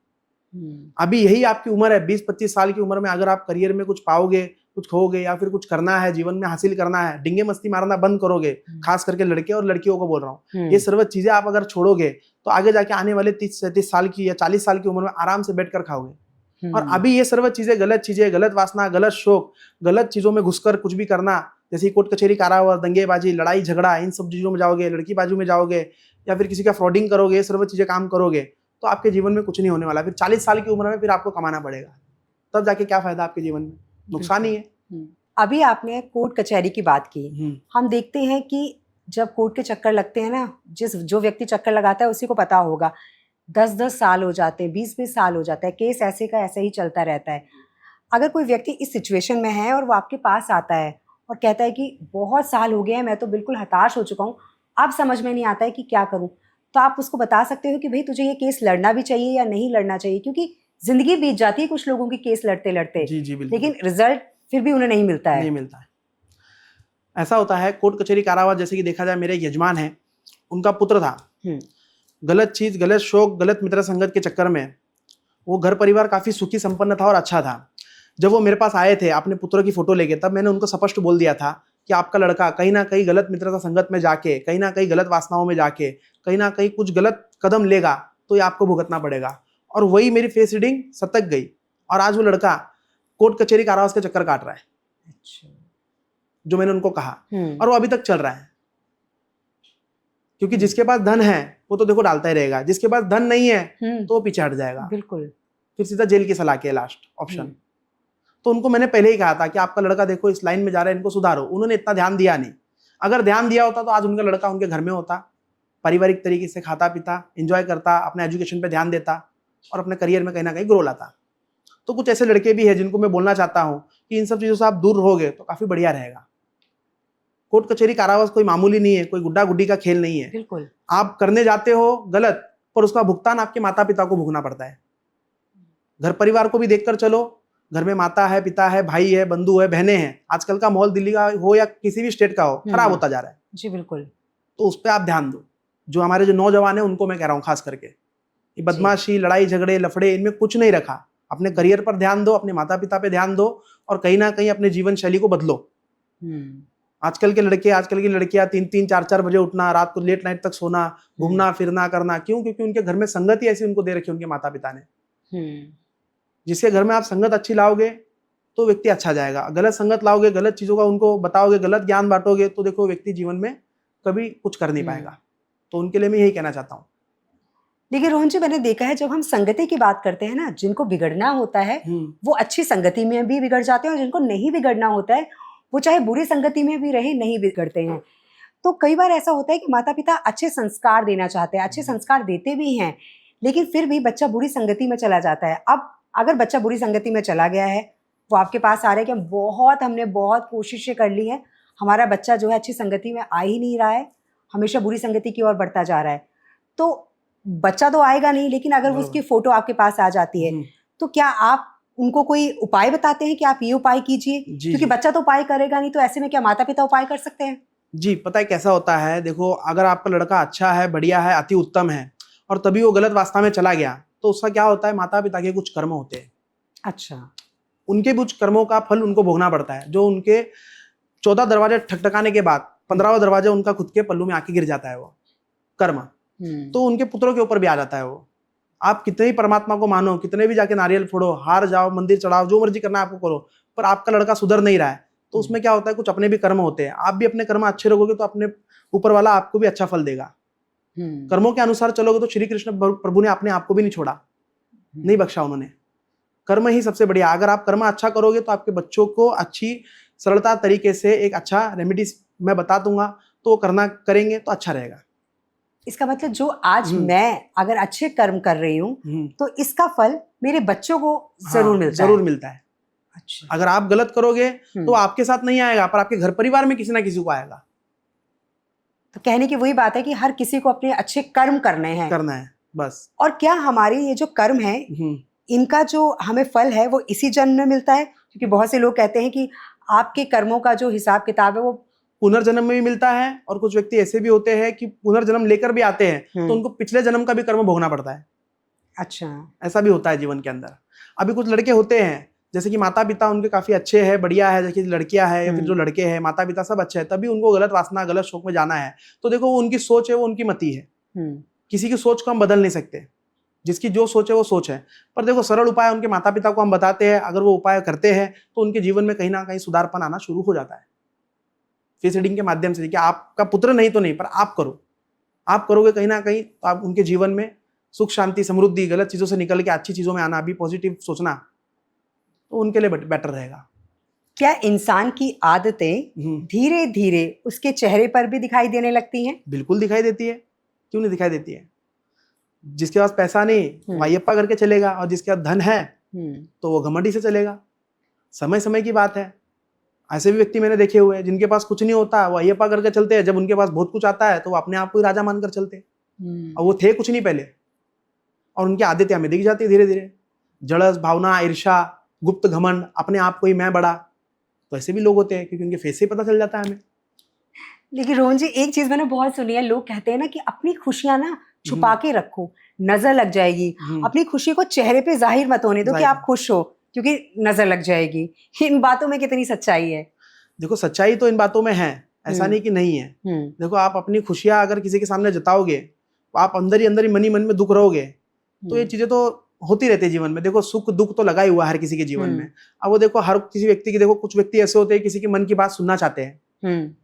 अभी यही आपकी उम्र है, 20-25 साल की उम्र में अगर आप करियर में कुछ पाओगे, कुछ खोगे, या फिर कुछ करना है जीवन में हासिल करना है, डिंगे मस्ती मारना बंद करोगे, खास करके लड़के और लड़कियों को बोल रहा हूँ, ये सर्व चीजें आप अगर छोड़ोगे तो आगे जाके आने वाले 30-37 साल की या 40 साल की उम्र में आराम से बैठकर खाओगे। और अभी ये सर्व चीजें, गलत वासना, गलत शौक, गलत चीजों में घुसकर कुछ भी करना, जैसे कोर्ट कचहरी, कारावास, दंगेबाजी, लड़ाई झगड़ा, इन सब चीजों में जाओगे, लड़की बाजू में जाओगे, या फिर किसी का फ्रॉडिंग करोगे, ये सर्व चीजें काम करोगे तो आपके जीवन में कुछ नहीं होने वाला। फिर 40 साल की उम्र में फिर आपको कमाना पड़ेगा, तब जाके क्या फायदा आपके जीवन में, नुकसान ही है। अभी आपने कोर्ट कचहरी की बात की, हम देखते हैं कि जब कोर्ट के चक्कर लगते हैं ना, जो व्यक्ति चक्कर लगाता है उसी को पता होगा, 10-10 साल हो जाते हैं, 20-20 साल हो जाता है, केस ऐसे का ऐसे ही चलता रहता है। अगर कोई व्यक्ति इस सिचुएशन में है और वो आपके पास आता है और कहता है कि बहुत साल हो गए हैं, मैं तो बिल्कुल हताश हो चुका हूँ, अब समझ में नहीं आता है कि क्या करूँ, तो आप उसको बता सकते हो कि भाई तुझे ये केस लड़ना भी चाहिए या नहीं लड़ना चाहिए, क्योंकि जिंदगी बीत जाती है कुछ लोगों की केस लड़ते लड़ते, जी जी बिल्कुल। लेकिन रिजल्ट फिर भी उन्हें नहीं मिलता है। नहीं मिलता है। ऐसा होता है कोर्ट कचहरी कारावास, जैसे कि देखा जाए, मेरे एक यजमान है, उनका पुत्र था, गलत चीज, गलत शौक, गलत मित्र संगत के चक्कर में वो घर परिवार काफी सुखी संपन्न था और अच्छा था। जब वो मेरे पास आए थे अपने पुत्र की फोटो लेके, तब मैंने उनको स्पष्ट बोल दिया था कि आपका लड़का कहीं ना कहीं गलत मित्रता संगत में जाके, कहीं ना कहीं गलत वासनाओं में जाके, कहीं ना कहीं कुछ गलत कदम लेगा तो ये आपको भुगतना पड़ेगा। और वही मेरी फेस रीडिंग सतक गई और आज वो लड़का कोर्ट कचहरी कारावास के चक्कर काट रहा है। अच्छा। जो मैंने उनको कहा, और वो अभी तक चल रहा है, क्योंकि जिसके पास धन है वो तो देखो डालता ही रहेगा, जिसके पास धन नहीं है तो वो पीछे हट जाएगा, बिल्कुल, फिर सीधा जेल की सलाह के लास्ट ऑप्शन। तो उनको मैंने पहले ही कहा था कि आपका लड़का देखो इस लाइन में जा रहा है, इनको सुधारो। उन्होंने इतना ध्यान दिया नहीं। अगर ध्यान दिया होता तो आज उनका लड़का उनके घर में होता, पारिवारिक तरीके से खाता पीता, एंजॉय करता, अपने एजुकेशन पे ध्यान देता और अपने करियर में कहीं ना कहीं ग्रो लाता। तो कुछ ऐसे लड़के भी हैं जिनको मैं बोलना चाहता हूँ कि इन सब चीजों से आप दूर रहोगे तो काफी बढ़िया रहेगा। कोर्ट कचहरी कारावास कोई मामूली नहीं है, कोई गुड्डा गुड्डी का खेल नहीं है। बिल्कुल। आप करने जाते हो गलत, पर उसका भुगतान आपके माता पिता को भुगतना पड़ता है। घर परिवार को भी देखकर चलो, घर में माता है, पिता है, भाई है, बंधु है, बहनें हैं। आजकल का माहौल दिल्ली का हो या किसी भी स्टेट का हो, खराब होता जा रहा है। जी बिल्कुल। तो उस पर आप ध्यान दो। जो हमारे जो नौजवान है उनको मैं कह रहा हूँ खास करके, ये बदमाशी, लड़ाई झगड़े, लफड़े, इनमें कुछ नहीं रखा। अपने करियर पर ध्यान दो, अपने माता पिता पे ध्यान दो और कहीं ना कहीं अपने जीवन शैली को बदलो। आजकल के लड़के, आजकल की लड़कियां 3-3, 4-4 बजे उठना, रात को लेट नाइट तक सोना, घूमना फिरना करना, क्यों? क्योंकि उनके घर में संगत ही ऐसी उनको दे रखी है उनके माता पिता ने। जिसके घर में आप संगत अच्छी लाओगे तो व्यक्ति अच्छा जाएगा। गलत संगत लाओगे, गलत चीजों का उनको बताओगे, गलत ज्ञान बांटोगे, तो देखो व्यक्ति जीवन में कभी कुछ कर नहीं पाएगा। तो उनके लिए मैं यही कहना चाहता हूँ। देखिए रोहन जी, मैंने देखा है जब हम संगति की बात करते हैं ना, जिनको बिगड़ना होता है वो अच्छी संगति में भी बिगड़ जाते हैं और जिनको नहीं बिगड़ना होता है वो चाहे बुरी संगति में भी रहे नहीं बिगड़ते हैं। तो कई बार ऐसा होता है कि माता पिता अच्छे संस्कार देना चाहते हैं, अच्छे संस्कार देते भी हैं, लेकिन फिर भी बच्चा बुरी संगति में चला जाता है। अब अगर बच्चा बुरी संगति में चला गया है, वो आपके पास आ रहा है कि हमने बहुत कोशिशें कर ली हैं, हमारा बच्चा जो है अच्छी संगति में आ ही नहीं रहा है, हमेशा बुरी संगति की ओर बढ़ता जा रहा है, तो बच्चा तो आएगा नहीं, लेकिन अगर उसकी फोटो आपके पास आ जाती है तो क्या आप उनको कोई उपाय बताते हैं कि आप ये उपाय कीजिए? क्योंकि बच्चा तो उपाय करेगा नहीं, तो ऐसे में क्या माता पिता उपाय कर सकते हैं? जी, पता है कैसा होता है, देखो अगर आपका लड़का अच्छा है, बढ़िया है, अति उत्तम है और तभी वो गलत वास्ता में चला गया, तो उसका क्या होता है, माता पिता के कुछ कर्म होते हैं। अच्छा। उनके कुछ कर्मों का फल उनको भोगना पड़ता है। जो उनके 14 दरवाजे ठकठकाने के बाद 15वां दरवाजा उनका खुद के पल्लू में आके गिर जाता है, वो कर्म। तो उनके पुत्रों के ऊपर भी आ जाता है वो। आप कितने ही परमात्मा को मानो, कितने भी जाके नारियल फोड़ो, हार जाओ, मंदिर चढ़ाओ, जो मर्जी करना आपको करो, पर आपका लड़का सुधर नहीं रहा है, तो उसमें क्या होता है, कुछ अपने भी कर्म होते हैं। आप भी अपने कर्म अच्छे रखोगे तो अपने ऊपर वाला आपको भी अच्छा फल देगा। कर्मों के अनुसार चलोगे तो श्री कृष्ण प्रभु ने अपने आप को भी नहीं छोड़ा, नहीं बख्शा उन्होंने। कर्म ही सबसे बढ़िया। अगर आप कर्म अच्छा करोगे तो आपके बच्चों को अच्छी सरलता तरीके से एक अच्छा रेमेडीज मैं बता दूंगा, तो करना करेंगे तो अच्छा रहेगा। इसका मतलब जो आज मैं अगर अच्छे कर्म कर रही हूँ तो इसका फल मेरे बच्चों को जरूर मिलता है। अच्छा। अगर आप गलत करोगे तो आपके साथ नहीं आएगा, पर आपके घर परिवार में किसी ना किसी को आएगा। तो कहने की वही बात है कि हर किसी को अपने अच्छे कर्म करना है बस। और क्या हमारे ये जो कर्म है इनका जो हमें फल है वो इसी जन्म में मिलता है? क्योंकि बहुत से लोग कहते हैं कि आपके कर्मों का जो हिसाब किताब है वो पुनर्जन्म में भी मिलता है, और कुछ व्यक्ति ऐसे भी होते हैं कि पुनर्जन्म लेकर भी आते हैं तो उनको पिछले जन्म का भी कर्म भोगना पड़ता है। अच्छा। ऐसा भी होता है जीवन के अंदर। अभी कुछ लड़के होते हैं जैसे कि माता पिता उनके काफी अच्छे हैं, बढ़िया है, जैसे लड़कियां हैं या फिर जो लड़के हैं, माता पिता सब अच्छे हैं, तभी उनको गलत वासना, गलत शौक में जाना है। तो देखो वो उनकी सोच है, वो उनकी मति है। किसी की सोच को हम बदल नहीं सकते, जिसकी जो सोच है वो सोच है। पर देखो सरल उपाय उनके माता पिता को हम बताते हैं, अगर वो उपाय करते हैं तो उनके जीवन में कहीं ना कहीं सुधारपन आना शुरू हो जाता है। फेस रीडिंग के माध्यम से कि आपका पुत्र नहीं तो नहीं, पर आप करो, आप करोगे कहीं ना कहीं तो आप उनके जीवन में सुख शांति समृद्धि, गलत चीजों से निकल के अच्छी चीजों में आना, भी पॉजिटिव सोचना, तो उनके लिए बेटर रहेगा। क्या इंसान की आदतें धीरे धीरे उसके चेहरे पर भी दिखाई देने लगती हैं? बिल्कुल दिखाई देती है, क्यों नहीं दिखाई देती है। जिसके पास पैसा नहीं वो अयप्पा करके चलेगा, और जिसके पास धन है तो वो घमंडी से चलेगा। समय समय की बात है। ऐसे भी व्यक्ति मैंने देखे हुए हैं जिनके पास कुछ नहीं होता, वो अयप्पा करके चलते हैं। जब उनके पास बहुत कुछ आता है तो वो अपने आप को ही राजा मानकर चलते हैं, और वो थे कुछ नहीं पहले, और उनकी आदतें हमें दिख जाती है धीरे धीरे। जड़स भावना, ईर्ष्या, गुप्त घमंड, अपने आप को ही मैं बड़ा, तो ऐसे भी लोग होते हैं क्योंकि उनके फेस से ही पता चल जाता है हमें। लेकिन रोहन जी, एक चीज मैंने बहुत सुनी है, लोग कहते हैं ना कि अपनी खुशियां ना छुपा के रखो, नजर लग जाएगी। अपनी खुशी को चेहरे पे जाहिर मत होने दो कि आप खुश हो, क्योंकि नजर लग जाएगी। इन बातों में कितनी सच्चाई है? देखो, सच्चाई तो इन बातों में है, ऐसा नहीं कि नहीं है। देखो, आप अपनी खुशियां अगर किसी के सामने जताओगे तो आप अंदर ही मन में दुख रहोगे। तो ये चीजें तो होती रहती है जीवन में। देखो, सुख दुख तो लगा ही हुआ है हर किसी के जीवन में। अब वो देखो, हर किसी व्यक्ति की, देखो कुछ व्यक्ति ऐसे होते हैं किसी की मन की बात सुनना चाहते हैं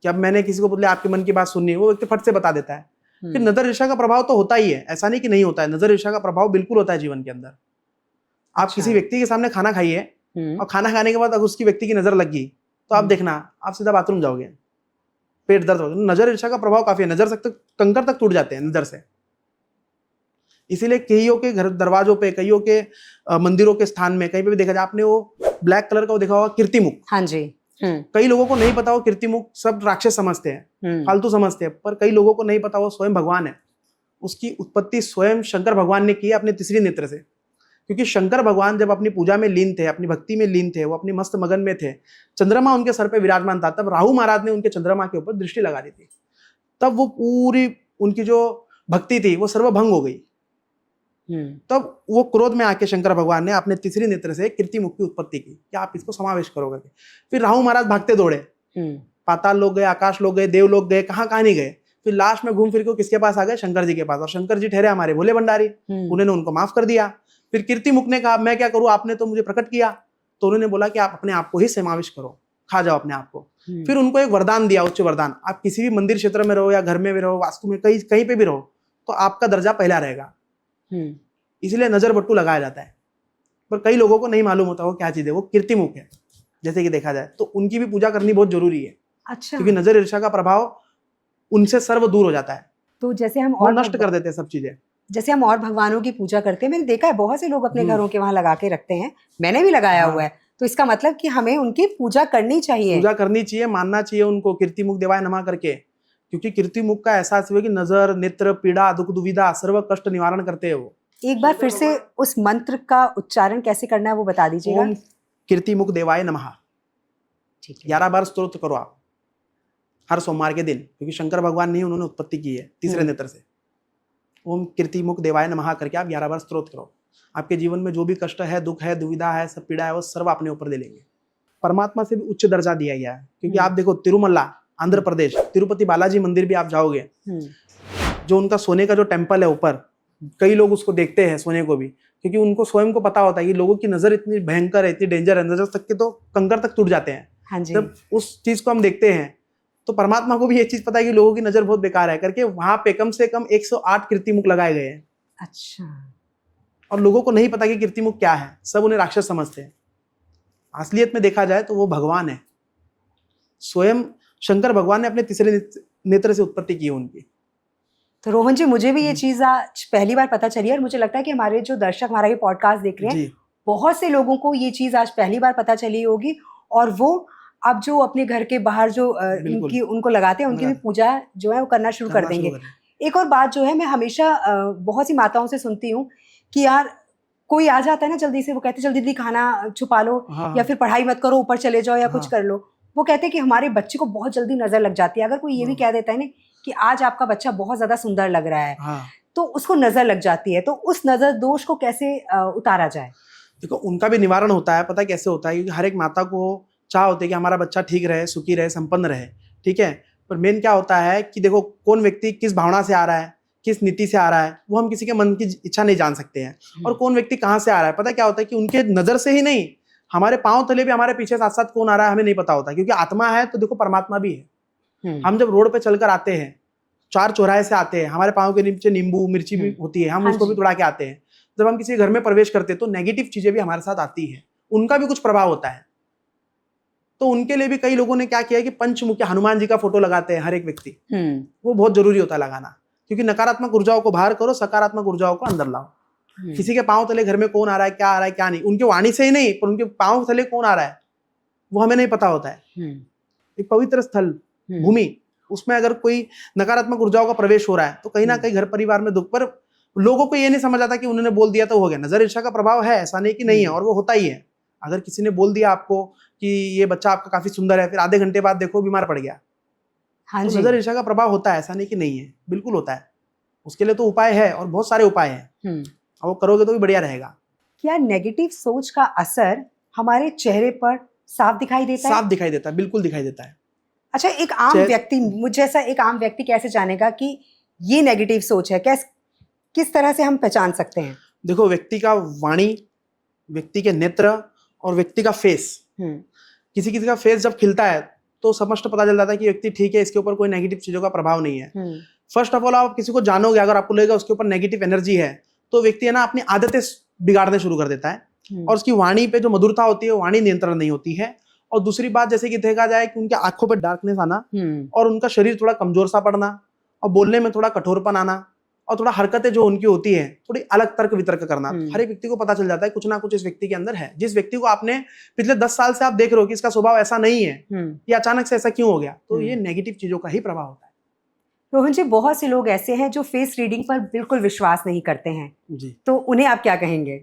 कि अब मैंने किसी को बोले आपकी मन की बात सुननी है, वो व्यक्ति फट से बता देता है। फिर नजर ईर्ष्या का प्रभाव तो होता ही है, ऐसा नहीं कि नहीं होता है। नजर ईर्ष्या का प्रभाव बिल्कुल होता है जीवन के अंदर। आप किसी व्यक्ति के सामने खाना खाइए और खाना खाने के बाद अगर उसकी व्यक्ति की नजर लग गई तो आप देखना, आप सीधा बाथरूम जाओगे, पेट दर्द होगा। नजर ईर्ष्या का प्रभाव काफी है। नजर तक कंकर तक टूट जाते हैं नजर से। इसीलिए कईयों के घर दरवाजों पे, कईयों के मंदिरों के स्थान में, कहीं पे भी देखा जाए, आपने वो ब्लैक कलर का वो देखा होगा, कीर्तिमुख। हाँ जी। कई लोगों को नहीं पता वो कीर्तिमुख सब राक्षस समझते हैं, फालतू समझते हैं, पर कई लोगों को नहीं पता वो स्वयं भगवान है। उसकी उत्पत्ति स्वयं शंकर भगवान ने की है अपने तीसरी नेत्र से। क्योंकि शंकर भगवान जब अपनी पूजा में लीन थे, अपनी भक्ति में लीन थे, वो अपनी मस्त मगन में थे, चंद्रमा उनके सर पे विराजमान था, तब राहु महाराज ने उनके चंद्रमा के ऊपर दृष्टि लगा दी थी। तब वो पूरी उनकी जो भक्ति थी वो सर्वभंग हो गई। तब वो क्रोध में आके शंकर भगवान ने अपने तीसरी नेत्र से कीर्तिमुख की उत्पत्ति की कि आप इसको समावेश करोगे। फिर राहु महाराज भागते दौड़े, पाताल लोग गए, आकाश लोग गए, देव लोग गए, कहाँ नहीं गए। फिर लास्ट में घूम फिर के किसके पास आ गए? शंकर जी के पास। और शंकर जी ठहरे हमारे भोले भंडारी, उन्होंने उनको माफ कर दिया। फिर कीर्तिमुख ने कहा मैं क्या करूं, आपने तो मुझे प्रकट किया। तो उन्होंने बोला कि आप अपने आप को ही समावेश करो, खा जाओ अपने आप को। फिर उनको एक वरदान दिया, उच्च वरदान। आप किसी भी मंदिर क्षेत्र में रहो या घर में भी रहो, वास्तु में कहीं पे भी रहो, तो आपका दर्जा पहला रहेगा। इसलिए नजर बट्टू लगाया जाता है। पर कई लोगों को नहीं मालूम होता वो क्या चीज है। वो कीर्तिमुख है, जैसे कि देखा जाए तो उनकी भी पूजा करनी बहुत जरूरी है। अच्छा। क्योंकि नजर ईर्ष्या का प्रभाव उनसे सर्व दूर हो जाता है। तो जैसे हम और नष्ट कर देते हैं सब चीजें। जैसे हम और भगवानों की पूजा करते हैं, मैंने देखा है बहुत से लोग अपने घरों के वहां लगा के रखते हैं, मैंने भी लगाया हुआ है। तो इसका मतलब कि हमें उनकी पूजा करनी चाहिए। पूजा करनी चाहिए, मानना चाहिए उनको, कीर्तिमुख देवाय नमः करके। क्योंकि कीर्तिमुख का एहसास हुआ कि नजर, नेत्र, पीड़ा, दुख, दुविधा, सर्व कष्ट निवारण करते हैं वो। एक बार फिर से उस मंत्र का उच्चारण कैसे करना है वो बता दीजिएगा। ओम कीर्तिमुख देवाय नमः। ठीक है। 11 बार स्तोत्र करो आप हर सोमवार के दिन, क्योंकि शंकर भगवान ने उन्होंने उत्पत्ति की है तीसरे नेत्र से। ओम कीर्तिमुख देवाय नमः करके आप 11 बार स्तोत्र करो। आपके जीवन में जो भी कष्ट है, दुख है, दुविधा है, सब पीड़ा है, वो सर्व अपने ऊपर ले लेंगे। परमात्मा से भी उच्च दर्जा दिया गया है। क्योंकि आप देखो, तिरुमला आंध्र प्रदेश, तिरुपति बालाजी मंदिर भी आप जाओगे, जो उनका सोने का जो टेम्पल है ऊपर, कई लोग उसको देखते हैं सोने को भी, क्योंकि उनको स्वयं को पता होता है कि लोगों की नजर इतनी भयंकर है, इतनी डेंजर है, नजर तक के तो कंकर तक टूट जाते हैं। हाँ जी। जब उस चीज को हम देखते हैं तो परमात्मा को भी ये चीज पता है कि लोगों की नजर बहुत बेकार है, करके वहां पे कम से कम 108 कीर्तिमुख लगाए गए हैं। अच्छा। और लोगों को नहीं पता कि कीर्तिमुख क्या है, सब उन्हें राक्षस समझते हैं। असलियत में देखा जाए तो वो भगवान है। स्वयं शंकर भगवान ने अपने तीसरे नेत्र से उत्पत्ति की है उनकी। तो रोहन जी, मुझे भी ये चीज आज पहली बार पता चली, और मुझे लगता है कि हमारे जो दर्शक हमारा ये पॉडकास्ट देख रहे हैं, बहुत से लोगों को ये चीज आज पहली बार पता चली होगी। और वो अब जो अपने घर के बाहर जो उनको लगाते हैं, उनकी भी पूजा जो है वो करना शुरू कर देंगे। एक और बात जो है, मैं हमेशा बहुत सी माताओं से सुनती हूँ कि यार कोई आ जाता है ना जल्दी से, वो कहते हैं जल्दी खाना छुपा लो, या फिर पढ़ाई मत करो, ऊपर चले जाओ, या कुछ कर लो। वो कहते हैं कि हमारे बच्चे को बहुत जल्दी नजर लग जाती है। अगर कोई ये भी कह देता है ना कि आज आपका बच्चा बहुत ज्यादा सुंदर लग रहा है, तो उसको नजर लग जाती है। तो उस नजर दोष को कैसे उतारा जाए? देखो, उनका भी निवारण होता है। पता है कैसे होता है? क्योंकि हर एक माता को चाह होती है कि हमारा बच्चा ठीक रहे, सुखी रहे, संपन्न रहे, ठीक है। पर मेन क्या होता है कि देखो, कौन व्यक्ति किस भावना से आ रहा है, किस नीति से आ रहा है, वो हम किसी के मन की इच्छा नहीं जान सकते हैं। और कौन व्यक्ति कहाँ से आ रहा है, पता क्या होता है कि उनके नजर से ही नहीं, हमारे पांव तले भी, हमारे पीछे साथ साथ कौन आ रहा है हमें नहीं पता होता। क्योंकि आत्मा है तो देखो परमात्मा भी है। हम जब रोड पे चलकर आते हैं, 4 चौराहे से आते हैं, हमारे पाँव के नीचे नींबू मिर्ची भी होती है, हम उसको भी तोड़ा के आते हैं। जब हम किसी घर में प्रवेश करते हैं तो नेगेटिव चीजें भी हमारे साथ आती है, उनका भी कुछ प्रभाव होता है। तो उनके लिए भी कई लोगों ने क्या किया है कि पंचमुखी हनुमान जी का फोटो लगाते हैं हर एक व्यक्ति। वो बहुत जरूरी होता है लगाना, क्योंकि नकारात्मक ऊर्जाओं को बाहर करो, सकारात्मक ऊर्जाओं को अंदर लाओ। किसी के पांव तले घर में कौन आ रहा है, क्या आ रहा है, क्या नहीं, उनके वाणी से ही नहीं, पर उनके पांव तले कौन आ रहा है वो हमें नहीं पता होता है। एक पवित्र स्थल, भूमि, उसमें अगर कोई नकारात्मक ऊर्जाओं का प्रवेश हो रहा है तो कहीं ना कहीं घर परिवार में दुख। पर लोगों को ये नहीं समझ आता कि उन्होंने बोल दिया तो हो गया। नजर ईर्ष्या का प्रभाव है, ऐसा नहीं कि नहीं है, और वो होता ही है। अगर किसी ने बोल दिया आपको कि ये बच्चा आपका काफी सुंदर है, फिर आधे घंटे बाद देखो बीमार पड़ गया, हाँ तो जी। नजर ईर्ष्या का प्रभाव होता है, ऐसा नहीं कि नहीं है, बिल्कुल होता है। उसके लिए तो उपाय है, और बहुत सारे उपाय हैं, और वो करोगे तो भी बढ़िया रहेगा। क्या नेगेटिव सोच का असर हमारे चेहरे पर साफ दिखाई देता है? साफ दिखाई देता है, बिल्कुल दिखाई देता है। अच्छा, एक आम व्यक्ति, मुझ जैसा एक आम व्यक्ति कैसे जानेगा कि ये नेगेटिव सोच है? किस तरह से हम पहचान सकते हैं? देखो, व्यक्ति का वाणी, व्यक्ति के नेत्र और व्यक्ति का फेस, किसी किसी का फेस जब खिलता है तो स्पष्ट पता चल जाता है कि व्यक्ति ठीक है, इसके ऊपर कोई नेगेटिव चीजों का प्रभाव नहीं है। फर्स्ट ऑफ ऑल, आप किसी को जानोगे, अगर आपको लगेगा उसके ऊपर नेगेटिव एनर्जी है, तो व्यक्ति है ना अपनी आदतें बिगाड़ने शुरू कर देता है, और उसकी वाणी पे जो मधुरता होती है, वाणी नियंत्रण नहीं होती है। और दूसरी बात, जैसे कि देखा जाए कि उनके आंखों पर डार्कनेस आना, और उनका शरीर थोड़ा कमजोर सा पड़ना, और बोलने में थोड़ा कठोरपन आना, और थोड़ा हरकतें जो उनकी होती है थोड़ी अलग तर्क वितर्क करना, हर एक व्यक्ति को पता चल जाता है कुछ ना कुछ इस व्यक्ति के अंदर है। जिस व्यक्ति को आपने पिछले 10 साल से आप देख रहे हो कि इसका स्वभाव ऐसा नहीं है, ये अचानक से ऐसा क्यों हो गया, तो ये नेगेटिव चीजों का ही प्रभाव होता है। रोहन जी, बहुत से लोग ऐसे हैं जो फेस रीडिंग पर बिल्कुल विश्वास नहीं करते हैं जी, तो उन्हें आप क्या कहेंगे?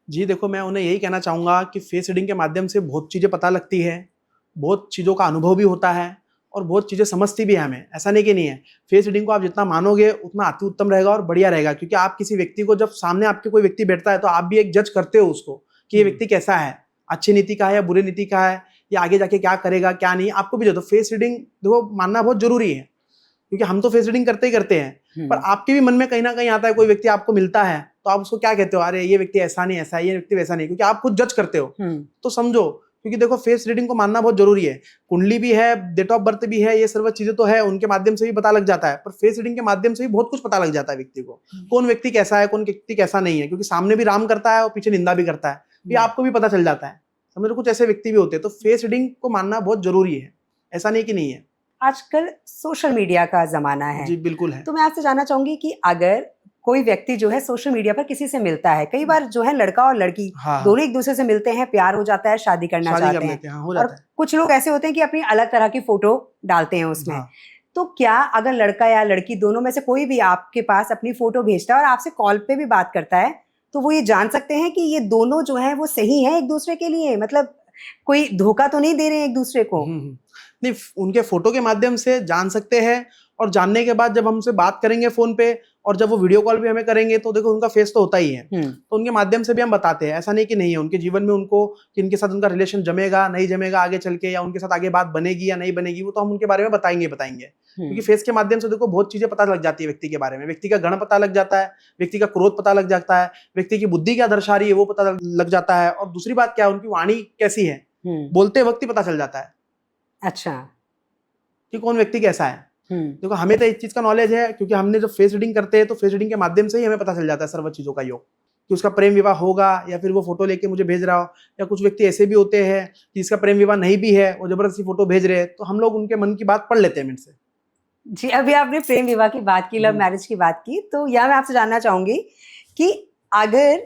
जी देखो, मैं उन्हें यही कहना चाहूंगा कि फेस रीडिंग के माध्यम से बहुत चीजें पता लगती है, बहुत चीजों का अनुभव भी होता है, और बहुत चीजें समझती भी है हमें, ऐसा नहीं कि नहीं है। फेस रीडिंग को आप जितना मानोगे उतना अति उत्तम रहेगा और बढ़िया रहेगा, क्योंकि आप किसी व्यक्ति को, जब सामने आपके कोई व्यक्ति बैठता है तो आप भी एक जज करते हो उसको कि ये व्यक्ति कैसा है, अच्छी नीति का है या बुरी नीति का है, या आगे जाके क्या करेगा क्या नहीं, आपको भी जो। तो फेस रीडिंग देखो मानना बहुत जरूरी है, क्योंकि हम तो फेस रीडिंग करते ही करते हैं, पर आपके भी मन में कहीं ना कहीं आता है, कोई व्यक्ति आपको मिलता है तो आप उसको क्या कहते हो, अरे ये व्यक्ति ऐसा नहीं, ऐसा है, ये व्यक्ति वैसा नहीं, क्योंकि आप खुद जज करते हो। तो समझो, क्योंकि देखो फेस रीडिंग को मानना बहुत जरूरी है। कुंडली भी है, डेट ऑफ बर्थ भी है, ये सर्व चीजें तो है, उनके माध्यम से भी पता लग जाता है, पर फेस रीडिंग के माध्यम से भी बहुत कुछ पता लग जाता है व्यक्ति को, कौन व्यक्ति कैसा है, कौन व्यक्ति कैसा नहीं है, क्योंकि सामने भी राम करता है और पीछे निंदा भी करता है, ये आपको भी पता चल जाता है। समझो, कुछ ऐसे व्यक्ति भी होते हैं, तो फेस रीडिंग को मानना बहुत जरूरी है, ऐसा नहीं कि नहीं है। आजकल सोशल मीडिया का जमाना है। जी बिल्कुल है। तो मैं आपसे जानना चाहूंगी कि अगर कोई व्यक्ति जो है सोशल मीडिया पर किसी से मिलता है, कई बार जो है लड़का और लड़की दोनों एक दूसरे से मिलते हैं, प्यार हो जाता है, शादी करना चाहते हैं, और कुछ लोग ऐसे होते हैं कि अपनी अलग तरह की फोटो डालते हैं उसमें। तो क्या अगर लड़का या लड़की दोनों में से कोई भी आपके पास अपनी फोटो भेजता है और आपसे कॉल पे भी बात करता है, तो वो ये जान सकते हैं कि ये दोनों जो है वो सही है एक दूसरे के लिए? मतलब कोई धोखा तो नहीं दे रहे हैं एक दूसरे को? नहीं, उनके फोटो के माध्यम से जान सकते हैं, और जानने के बाद जब हमसे बात करेंगे फोन पे, और जब वो वीडियो कॉल भी हमें करेंगे, तो देखो उनका फेस तो होता ही है, तो उनके माध्यम से भी हम बताते हैं, ऐसा नहीं कि नहीं है। उनके जीवन में उनको इनके साथ उनका रिलेशन जमेगा नहीं जमेगा आगे चल के, या उनके साथ आगे बात बनेगी या नहीं बनेगी, वो तो हम उनके बारे में बताएंगे। क्योंकि फेस के माध्यम से देखो बहुत चीजें पता लग जाती है व्यक्ति के बारे में, व्यक्ति का गण पता लग जाता है, व्यक्ति का क्रोध पता लग जाता है, व्यक्ति की बुद्धि क्या दर्शा रही है वो पता लग जाता है, और दूसरी बात क्या है, उनकी वाणी कैसी है, बोलते वक्त ही पता चल जाता है। अच्छा, कि कौन व्यक्ति कैसा है। देखो हमें तो इस चीज का नॉलेज है, क्योंकि हमने जब फेस रीडिंग करते हैं तो फेस रीडिंग के माध्यम से ही हमें पता चल जाता है सर्व चीजों का योग, कि उसका प्रेम विवाह होगा या फिर वो फोटो लेके मुझे भेज रहा हो, या कुछ व्यक्ति ऐसे भी होते हैं कि जिसका प्रेम विवाह नहीं भी है, वो जबरदस्ती फोटो भेज रहे हैं, तो हम लोग उनके मन की बात पढ़ लेते हैं मिनट से। जी, अभी आपने प्रेम विवाह की बात की, लव मैरिज की बात की, तो यह मैं आपसे जानना चाहूंगी कि अगर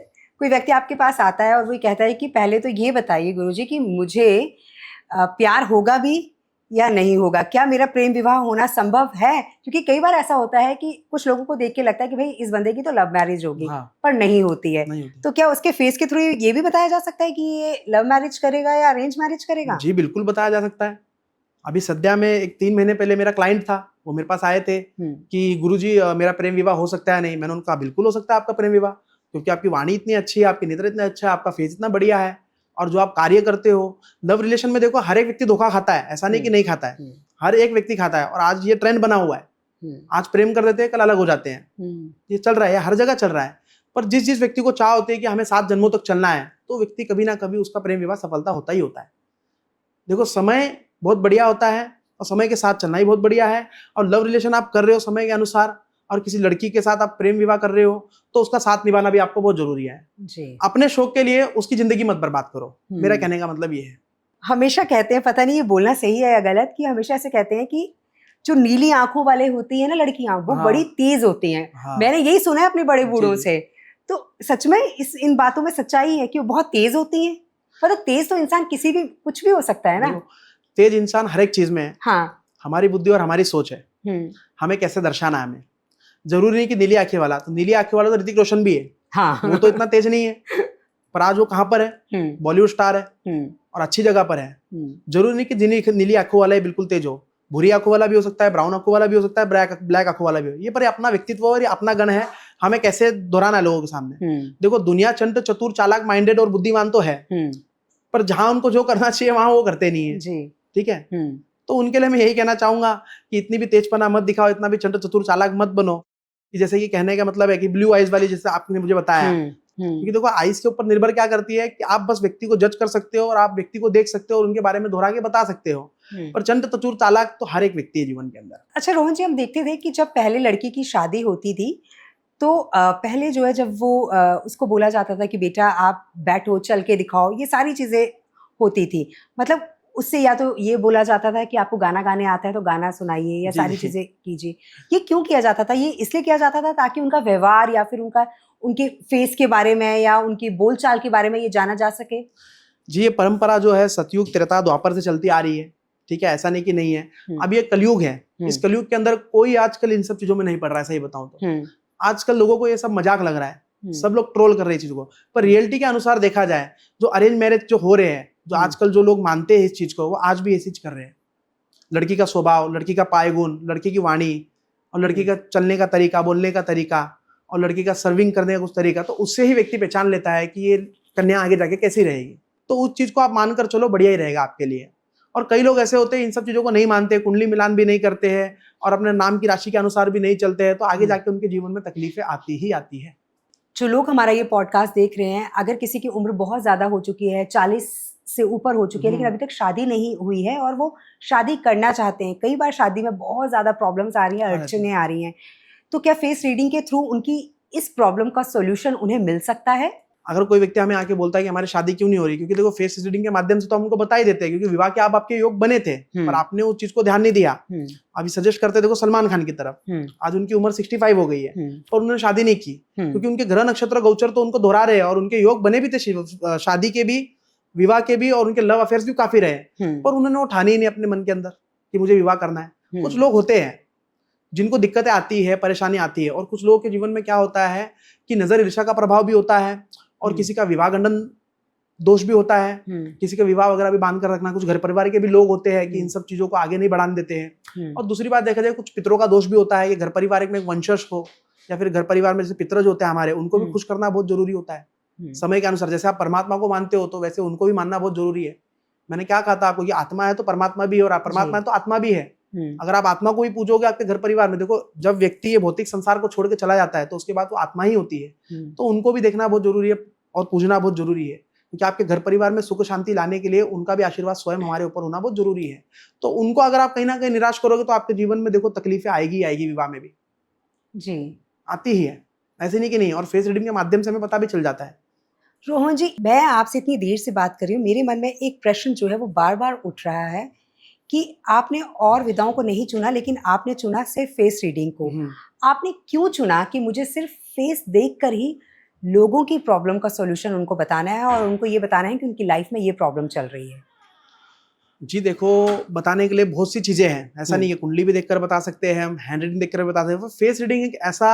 कोई व्यक्ति आपके पास आता है और वो कहता है कि पहले तो ये बताइए गुरुजी कि मुझे प्यार होगा भी या नहीं होगा, क्या मेरा प्रेम विवाह होना संभव है? क्योंकि कई बार ऐसा होता है कि कुछ लोगों को देख के लगता है कि भाई इस बंदे की तो लव मैरिज होगी, पर नहीं होती है। तो क्या उसके फेस के थ्रू ये भी बताया जा सकता है कि ये लव मैरिज करेगा या अरेंज मैरिज करेगा? जी बिल्कुल बताया जा सकता है। अभी सद्या में एक 3 महीने पहले मेरा क्लाइंट था, वो मेरे पास आए थे कि गुरुजी मेरा प्रेम विवाह हो सकता है नहीं। मैंने उनका बिल्कुल हो सकता है आपका प्रेम विवाह, क्योंकि आपकी वाणी इतनी अच्छी है, आपके नेत्र इतने अच्छा है, आपका फेस इतना बढ़िया है, और जो आप कार्य करते हो। लव रिलेशन में देखो हर एक व्यक्ति धोखा खाता है, ऐसा नहीं कि नहीं खाता है, हर एक व्यक्ति खाता है, और आज ये ट्रेंड बना हुआ है, आज प्रेम कर देते हैं कल अलग हो जाते हैं, ये चल रहा है, हर जगह चल रहा है। पर जिस व्यक्ति को चाह होती है कि हमें 7 जन्मों तक चलना है, तो व्यक्ति कभी ना कभी उसका प्रेम विवाह सफलता होता ही होता है। देखो समय बहुत बढ़िया होता है, और समय के साथ चलना ही बहुत बढ़िया है। और लव रिलेशन आप कर रहे हो समय के अनुसार, और किसी लड़की के साथ आप प्रेम विवाह कर रहे हो, तो उसका साथ निभाना भी आपको बहुत जरूरी है जी। अपने शौक के लिए उसकी जिंदगी मत बर्बाद करो, मेरा कहने का मतलब ये है। हमेशा कहते हैं, पता नहीं ये बोलना सही है या गलत, कि हमेशा ऐसे कहते हैं कि जो नीली आंखों वाले होती है ना लड़कियां, वो हाँ। बड़ी तेज होती हैं। हाँ। मैंने यही सुना है अपने बड़े जी, बूढ़ों जी। से। तो सच में इन बातों में सच्चाई है कि वो बहुत तेज होती हैं? मतलब तेज तो इंसान किसी भी कुछ भी हो सकता है ना। देखो, तेज इंसान हर एक चीज में है। हाँ। हमारी बुद्धि और हमारी सोच है, हमें कैसे दर्शाना है। हमें जरूरी नहीं कि नीली आंखें वाला, तो नीली आंखें वाला तो ऋतिक रोशन भी है। हाँ। वो तो इतना तेज नहीं है, पर आज वो कहाँ पर है? बॉलीवुड स्टार है और अच्छी जगह पर है। जरूरी नहीं कि नीली आंखों वाला ही बिल्कुल तेज हो। भूरी आंखों वाला भी हो सकता है, ब्राउन आंखों वाला भी हो सकता है, ब्लैक आंखों वाला भी हो। ये पर अपना व्यक्तित्व और ये अपना गण है, हमें कैसे दोहराना है लोगों के सामने। देखो, दुनिया चंट चतुर चालाक माइंडेड और बुद्धिमान तो है, पर जहां उनको जो करना चाहिए वहां वो करते नहीं है। ठीक है, तो उनके लिए मैं यही कहना चाहूंगा कि इतनी भी तेजपना मत दिखाओ, इतना भी चंट चतुर चालाक मत बनो कि जैसे कि कहने का मतलब है कि ब्लू आइज वाली, जैसे आपने मुझे बताया। क्योंकि देखो, आइज के ऊपर निर्भर क्या करती है कि आप बस व्यक्ति को जज कर सकते हो और आप व्यक्ति को देख सकते हो और उनके बारे में दोहरा के बता सकते हो, पर चंट चतुर चालाक तो हर एक व्यक्ति है जीवन के अंदर। अच्छा रोहन जी, हम देखते थे कि जब पहले लड़की की शादी होती थी तो पहले जो है, जब वो उसको बोला जाता था कि बेटा आप बैठो, चल के दिखाओ, ये सारी चीजें होती थी। मतलब उससे या तो ये बोला जाता था कि आपको गाना गाने आता है तो गाना सुनाइए या जी, सारी जी। चीजें कीजिए। ये क्यों किया जाता था? ये इसलिए किया जाता था ताकि उनका व्यवहार या फिर उनके फेस के बारे में या उनकी बोलचाल के बारे में ये जाना जा सके। जी, ये परंपरा जो है सतयुग त्रेता द्वापर से चलती आ रही है। ठीक है, ऐसा नहीं कि नहीं है। अब ये कलयुग है, इस कलयुग के अंदर कोई आजकल इन सब चीजों में नहीं पड़ रहा है। सही बताऊं तो आजकल लोगों को ये सब मजाक लग रहा है, सब लोग ट्रोल कर रहे हैं चीज को। पर रियलिटी के अनुसार देखा जाए, जो अरेंज मैरिज जो हो रहे हैं, जो आजकल जो लोग मानते हैं इस चीज को, वो आज भी ऐसी चीज कर रहे हैं। लड़की का स्वभाव, लड़की का पायगुण, लड़की की वाणी और लड़की का चलने का तरीका, बोलने का तरीका और लड़की का सर्विंग करने का कुछ तरीका, तो उससे ही व्यक्ति पहचान लेता है कि ये कन्या आगे जाके कैसी रहेगी। तो उस चीज को आप मानकर चलो, बढ़िया ही रहेगा आपके लिए। और कई लोग ऐसे होते हैं इन सब चीजों को नहीं मानते, कुंडली मिलान भी नहीं करते हैं और अपने नाम की राशि के अनुसार भी नहीं चलते हैं, तो आगे जाके उनके जीवन में तकलीफें आती ही आती है। जो लोग हमारा ये पॉडकास्ट देख रहे हैं, अगर किसी की उम्र बहुत ज्यादा हो चुकी है, 40 से ऊपर हो चुकी है, लेकिन अभी तक शादी नहीं हुई है और वो शादी करना चाहते हैं, कई बार शादी में बहुत ज्यादा प्रॉब्लम्स आ रही हैं, अड़चने आ रही हैं, तो क्या फेस रीडिंग के थ्रू उनकी इस प्रॉब्लम का सॉल्यूशन उन्हें मिल सकता है? अगर कोई व्यक्ति हमें आके बोलता है कि हमारी शादी क्यों नहीं हो रही, क्योंकि देखो फेस रीडिंग के माध्यम से तो हम उनको बता ही देते हैं, क्योंकि विवाह के आप आपके योग बने थे पर आपने उस चीज को ध्यान नहीं दिया। अभी सजेस्ट करते देखो सलमान खान की तरफ, आज उनकी उम्र 65 हो गई है और उन्होंने शादी नहीं की, क्योंकि उनके ग्रह नक्षत्र गोचर तो उनको दोहरा रहे हैं और उनके योग बने भी थे शादी के भी, विवाह के भी, और उनके लव अफेयर्स भी काफी रहे, पर उन्होंने वो ठानी ही नहीं अपने मन के अंदर कि मुझे विवाह करना है। कुछ लोग होते हैं जिनको दिक्कतें आती है, परेशानी आती है, और कुछ लोगों के जीवन में क्या होता है कि नजर ईर्ष्या का प्रभाव भी होता है और किसी का विवाह गंडन दोष भी होता है, किसी का विवाह वगैरह भी बांध कर रखना। कुछ घर परिवार के भी लोग होते हैं कि इन सब चीजों को आगे नहीं बढ़ाने देते हैं। और दूसरी बात देखा जाए, कुछ पितरों का दोष भी होता है कि घर परिवार में एक वंशज हो या फिर घर परिवार में जैसे पितर जो होते हैं हमारे, उनको भी खुश करना बहुत जरूरी होता है समय के अनुसार। जैसे आप परमात्मा को मानते हो तो वैसे उनको भी मानना बहुत जरूरी है। मैंने क्या कहा था आपको कि आत्मा है तो परमात्मा भी है और परमात्मा है तो आत्मा भी है। अगर आप आत्मा को ही पूजोगे आपके घर परिवार में, देखो जब व्यक्ति ये भौतिक संसार को छोड़ के चला जाता है तो उसके बाद वो आत्मा ही होती है, तो उनको भी देखना बहुत जरूरी है और पूजना बहुत जरूरी है, क्योंकि आपके घर परिवार में सुख शांति लाने के लिए उनका भी आशीर्वाद स्वयं हमारे ऊपर होना बहुत जरूरी है। तो उनको अगर आप कहीं ना कहीं निराश करोगे तो आपके जीवन में देखो तकलीफें आएगी आएगी, विवाह में भी जी आती ही है, ऐसे नहीं कि नहीं। और फेस रीडिंग के माध्यम से हमें पता भी चल जाता है। रोहन जी, मैं आपसे इतनी देर से बात कर रही हूँ, मेरे मन में एक प्रश्न जो है वो बार बार उठ रहा है कि आपने और विधाओं को नहीं चुना, लेकिन आपने चुना सिर्फ फेस रीडिंग को। आपने क्यों चुना कि मुझे सिर्फ फेस देखकर ही लोगों की प्रॉब्लम का सॉल्यूशन उनको बताना है और उनको ये बताना है कि उनकी लाइफ में ये प्रॉब्लम चल रही है? जी देखो, बताने के लिए बहुत सी चीजें हैं, ऐसा नहीं है। कुंडली भी देखकर बता सकते हैं हम, हैंड रीडिंग देखकर बता सकते हैं। फेस रीडिंग एक ऐसा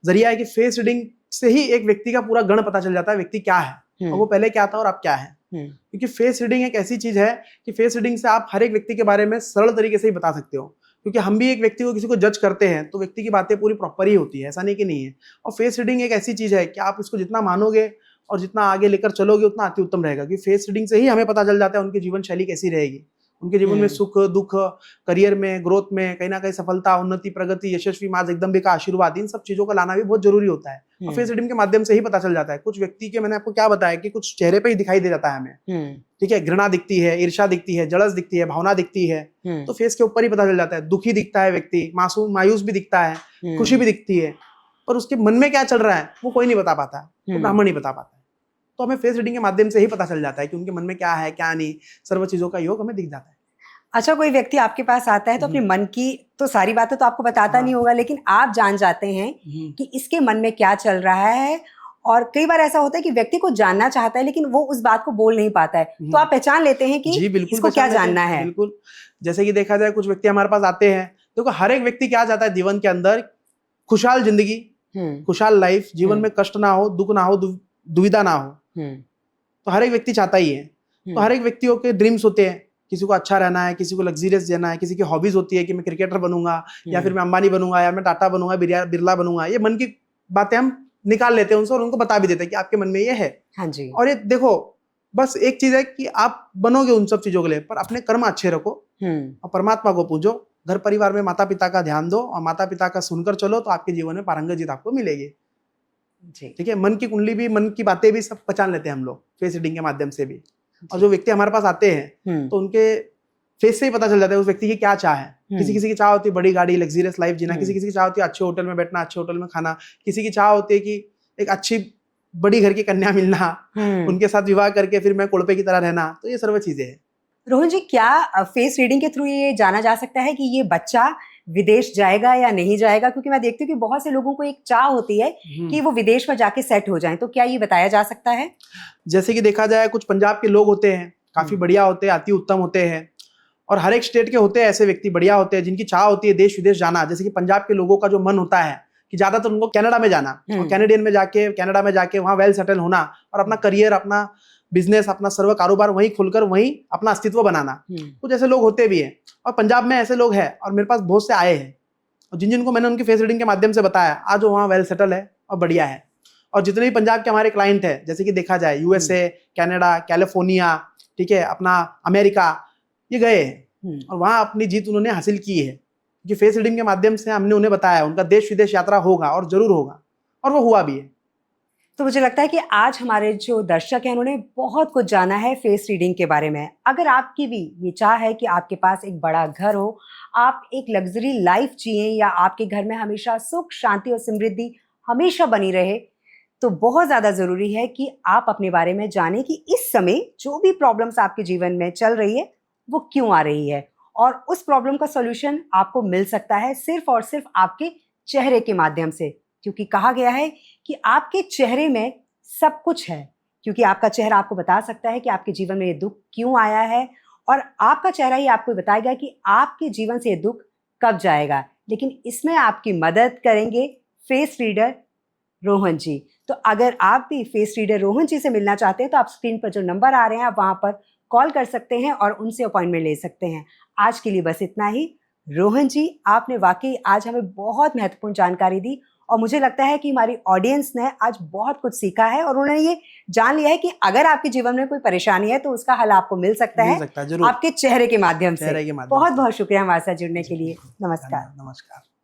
जरिया है कि फेस रीडिंग से ही एक व्यक्ति का पूरा गण पता चल जाता है, व्यक्ति क्या है और वो पहले क्या था और अब क्या है। क्योंकि फेस रीडिंग एक ऐसी चीज है कि फेस रीडिंग से आप हर एक व्यक्ति के बारे में सरल तरीके से ही बता सकते हो, क्योंकि हम भी एक व्यक्ति को किसी को जज करते हैं तो व्यक्ति की बातें पूरी प्रॉपर ही होती है, ऐसा नहीं कि नहीं है। और फेस रीडिंग एक ऐसी चीज है कि आप इसको जितना मानोगे और जितना आगे लेकर चलोगे उतना अति उत्तम रहेगा, क्योंकि फेस रीडिंग से ही हमें पता चल जाता है उनकी जीवन शैली कैसी रहेगी, उनके जीवन में सुख दुख, करियर में ग्रोथ में कहीं ना कहीं सफलता, उन्नति, प्रगति, यशस्वी माँ जगदम्बे का आशीर्वाद, इन सब चीजों का लाना भी बहुत जरूरी होता है। और फेस रीडिंग के माध्यम से ही पता चल जाता है। कुछ व्यक्ति के, मैंने आपको क्या बताया कि कुछ चेहरे पे ही दिखाई दे जाता है हमें, ठीक है, घृणा दिखती है, ईर्ष्या दिखती है, जलस दिखती है, भावना दिखती है, तो फेस के ऊपर ही पता चल जाता है। दुखी दिखता है व्यक्ति, मासूम मायूस भी दिखता है, खुशी भी दिखती है, पर उसके मन में क्या चल रहा है वो कोई नहीं बता पाता, वो ब्राह्मण ही बता पाता है। तो हमें फेस रीडिंग के माध्यम से ही पता चल जाता है कि उनके मन में क्या है क्या नहीं, सर्व चीज़ों का योग हमें दिख जाता है। अच्छा, कोई व्यक्ति आपके पास आता है तो अपने मन की तो सारी बातें तो आपको बताता नहीं होगा, लेकिन आप जान जाते हैं कि इसके मन में क्या चल रहा है। और कई बार ऐसा होता है कि व्यक्ति को जानना चाहता है लेकिन वो उस बात को बोल नहीं पाता है, तो आप पहचान लेते हैं कि जी बिल्कुल इसको क्या जानना है। बिल्कुल, जैसे कि देखा जाए कुछ व्यक्ति हमारे पास आते हैं, देखो हर एक व्यक्ति क्या चाहता है जीवन के अंदर, खुशहाल जिंदगी, खुशहाल लाइफ, जीवन में कष्ट ना हो, दुख ना हो, दुविधा ना हो, तो हर एक व्यक्ति चाहता ही है। तो हर एक व्यक्तियों के ड्रीम्स होते हैं, किसी को अच्छा रहना है, किसी को लग्जरियस जीना है, किसी की हॉबीज होती है कि मैं क्रिकेटर बनूंगा, या फिर मैं अंबानी बनूंगा, या मैं टाटा बनूंगा, बिरला बनूंगा। ये मन की बातें हम निकाल लेते हैं उनसे और उनको बता भी देते हैं कि आपके मन में ये है। हाँ जी। और ये देखो, बस एक चीज है कि आप बनोगे उन सब चीजों के लिए, पर अपने कर्म अच्छे रखो और परमात्मा को पूजो, घर परिवार में माता पिता का ध्यान दो और माता पिता का सुनकर चलो, तो आपके जीवन में पारंगत जीत आपको मिलेगी। ठीक है, मन की कुंडली भी, मन की बातें भी सब पहचान लेते हैं हम लोग फेस रीडिंग के माध्यम से भी। और जो व्यक्ति हमारे पास आते हैं तो उनके फेस से ही पता चल जाता है उस व्यक्ति की क्या चाह है। किसी किसी की चाह होती है बड़ी गाड़ी, लग्जरियस लाइफ जीना, किसी किसी की चाह होती है अच्छे होटल में बैठना, अच्छे होटल में खाना, किसी की चाह होती है कि एक अच्छी बड़ी घर की कन्या मिलना, उनके साथ विवाह करके फिर मैं कोड़पे की तरह रहना। तो ये सर्व चीजें हैं। रोहन जी, क्या फेस रीडिंग के थ्रू ये जाना जा सकता है कि ये बच्चा विदेश जाएगा या नहीं जाएगा? क्योंकि मैं देखती हूँ कि बहुत से लोगों को एक चाह होती है कि वो विदेश में जाके सेट हो जाएं, तो क्या ये बताया जा सकता है? जैसे कि देखा जाए, कुछ पंजाब के लोग होते हैं, काफी बढ़िया होते हैं, अति उत्तम होते हैं, और हर एक स्टेट के होते हैं ऐसे व्यक्ति बढ़िया होते हैं जिनकी चाह होती है देश विदेश जाना। जैसे कि पंजाब के लोगों का जो मन होता है कि ज्यादातर उनको कनाडा में जाना, और कनाडा में जाके वहाँ वेल सेटल होना और अपना करियर, अपना बिजनेस, अपना सर्व कारोबार वहीं खोलकर वहीं अपना अस्तित्व बनाना। कुछ ऐसे लोग होते भी हैं, और पंजाब में ऐसे लोग हैं और मेरे पास बहुत से आए हैं, और जिनको मैंने उनकी फेस रीडिंग के माध्यम से बताया आज वो वहाँ वेल सेटल है और बढ़िया है। और जितने भी पंजाब के हमारे क्लाइंट हैं, जैसे कि देखा जाए यूएसए, कनाडा, कैलिफोर्निया, ठीक है, अपना अमेरिका, ये गए हैं और वहाँ अपनी जीत उन्होंने हासिल की है। कि फेस रीडिंग के माध्यम से हमने उन्हें बताया उनका देश विदेश यात्रा होगा और जरूर होगा, और वो हुआ भी है। तो मुझे लगता है कि आज हमारे जो दर्शक हैं उन्होंने बहुत कुछ जाना है फेस रीडिंग के बारे में। अगर आपकी भी ये चाह है कि आपके पास एक बड़ा घर हो, आप एक लग्जरी लाइफ जिए, या आपके घर में हमेशा सुख शांति और समृद्धि हमेशा बनी रहे, तो बहुत ज़्यादा ज़रूरी है कि आप अपने बारे में जानें कि इस समय जो भी प्रॉब्लम्स आपके जीवन में चल रही है वो क्यों आ रही है, और उस प्रॉब्लम का सॉल्यूशन आपको मिल सकता है सिर्फ और सिर्फ आपके चेहरे के माध्यम से। क्योंकि कहा गया है कि आपके चेहरे में सब कुछ है, क्योंकि आपका चेहरा आपको बता सकता है कि आपके जीवन में ये दुख क्यों आया है, और आपका चेहरा ही आपको बताएगा कि आपके जीवन से ये दुख कब जाएगा। लेकिन इसमें आपकी मदद करेंगे फेस रीडर रोहन जी। तो अगर आप भी फेस रीडर रोहन जी से मिलना चाहते हैं तो आप स्क्रीन पर जो नंबर आ रहे हैं आप वहाँ पर कॉल कर सकते हैं और उनसे अपॉइंटमेंट ले सकते हैं। आज के लिए बस इतना ही। रोहन जी, आपने वाकई आज हमें बहुत महत्वपूर्ण जानकारी दी, और मुझे लगता है कि हमारी ऑडियंस ने आज बहुत कुछ सीखा है और उन्होंने ये जान लिया है कि अगर आपके जीवन में कोई परेशानी है तो उसका हल आपको मिल सकता है आपके चेहरे के माध्यम से। बहुत बहुत शुक्रिया हमारे साथ जुड़ने के लिए। नमस्कार। नमस्कार।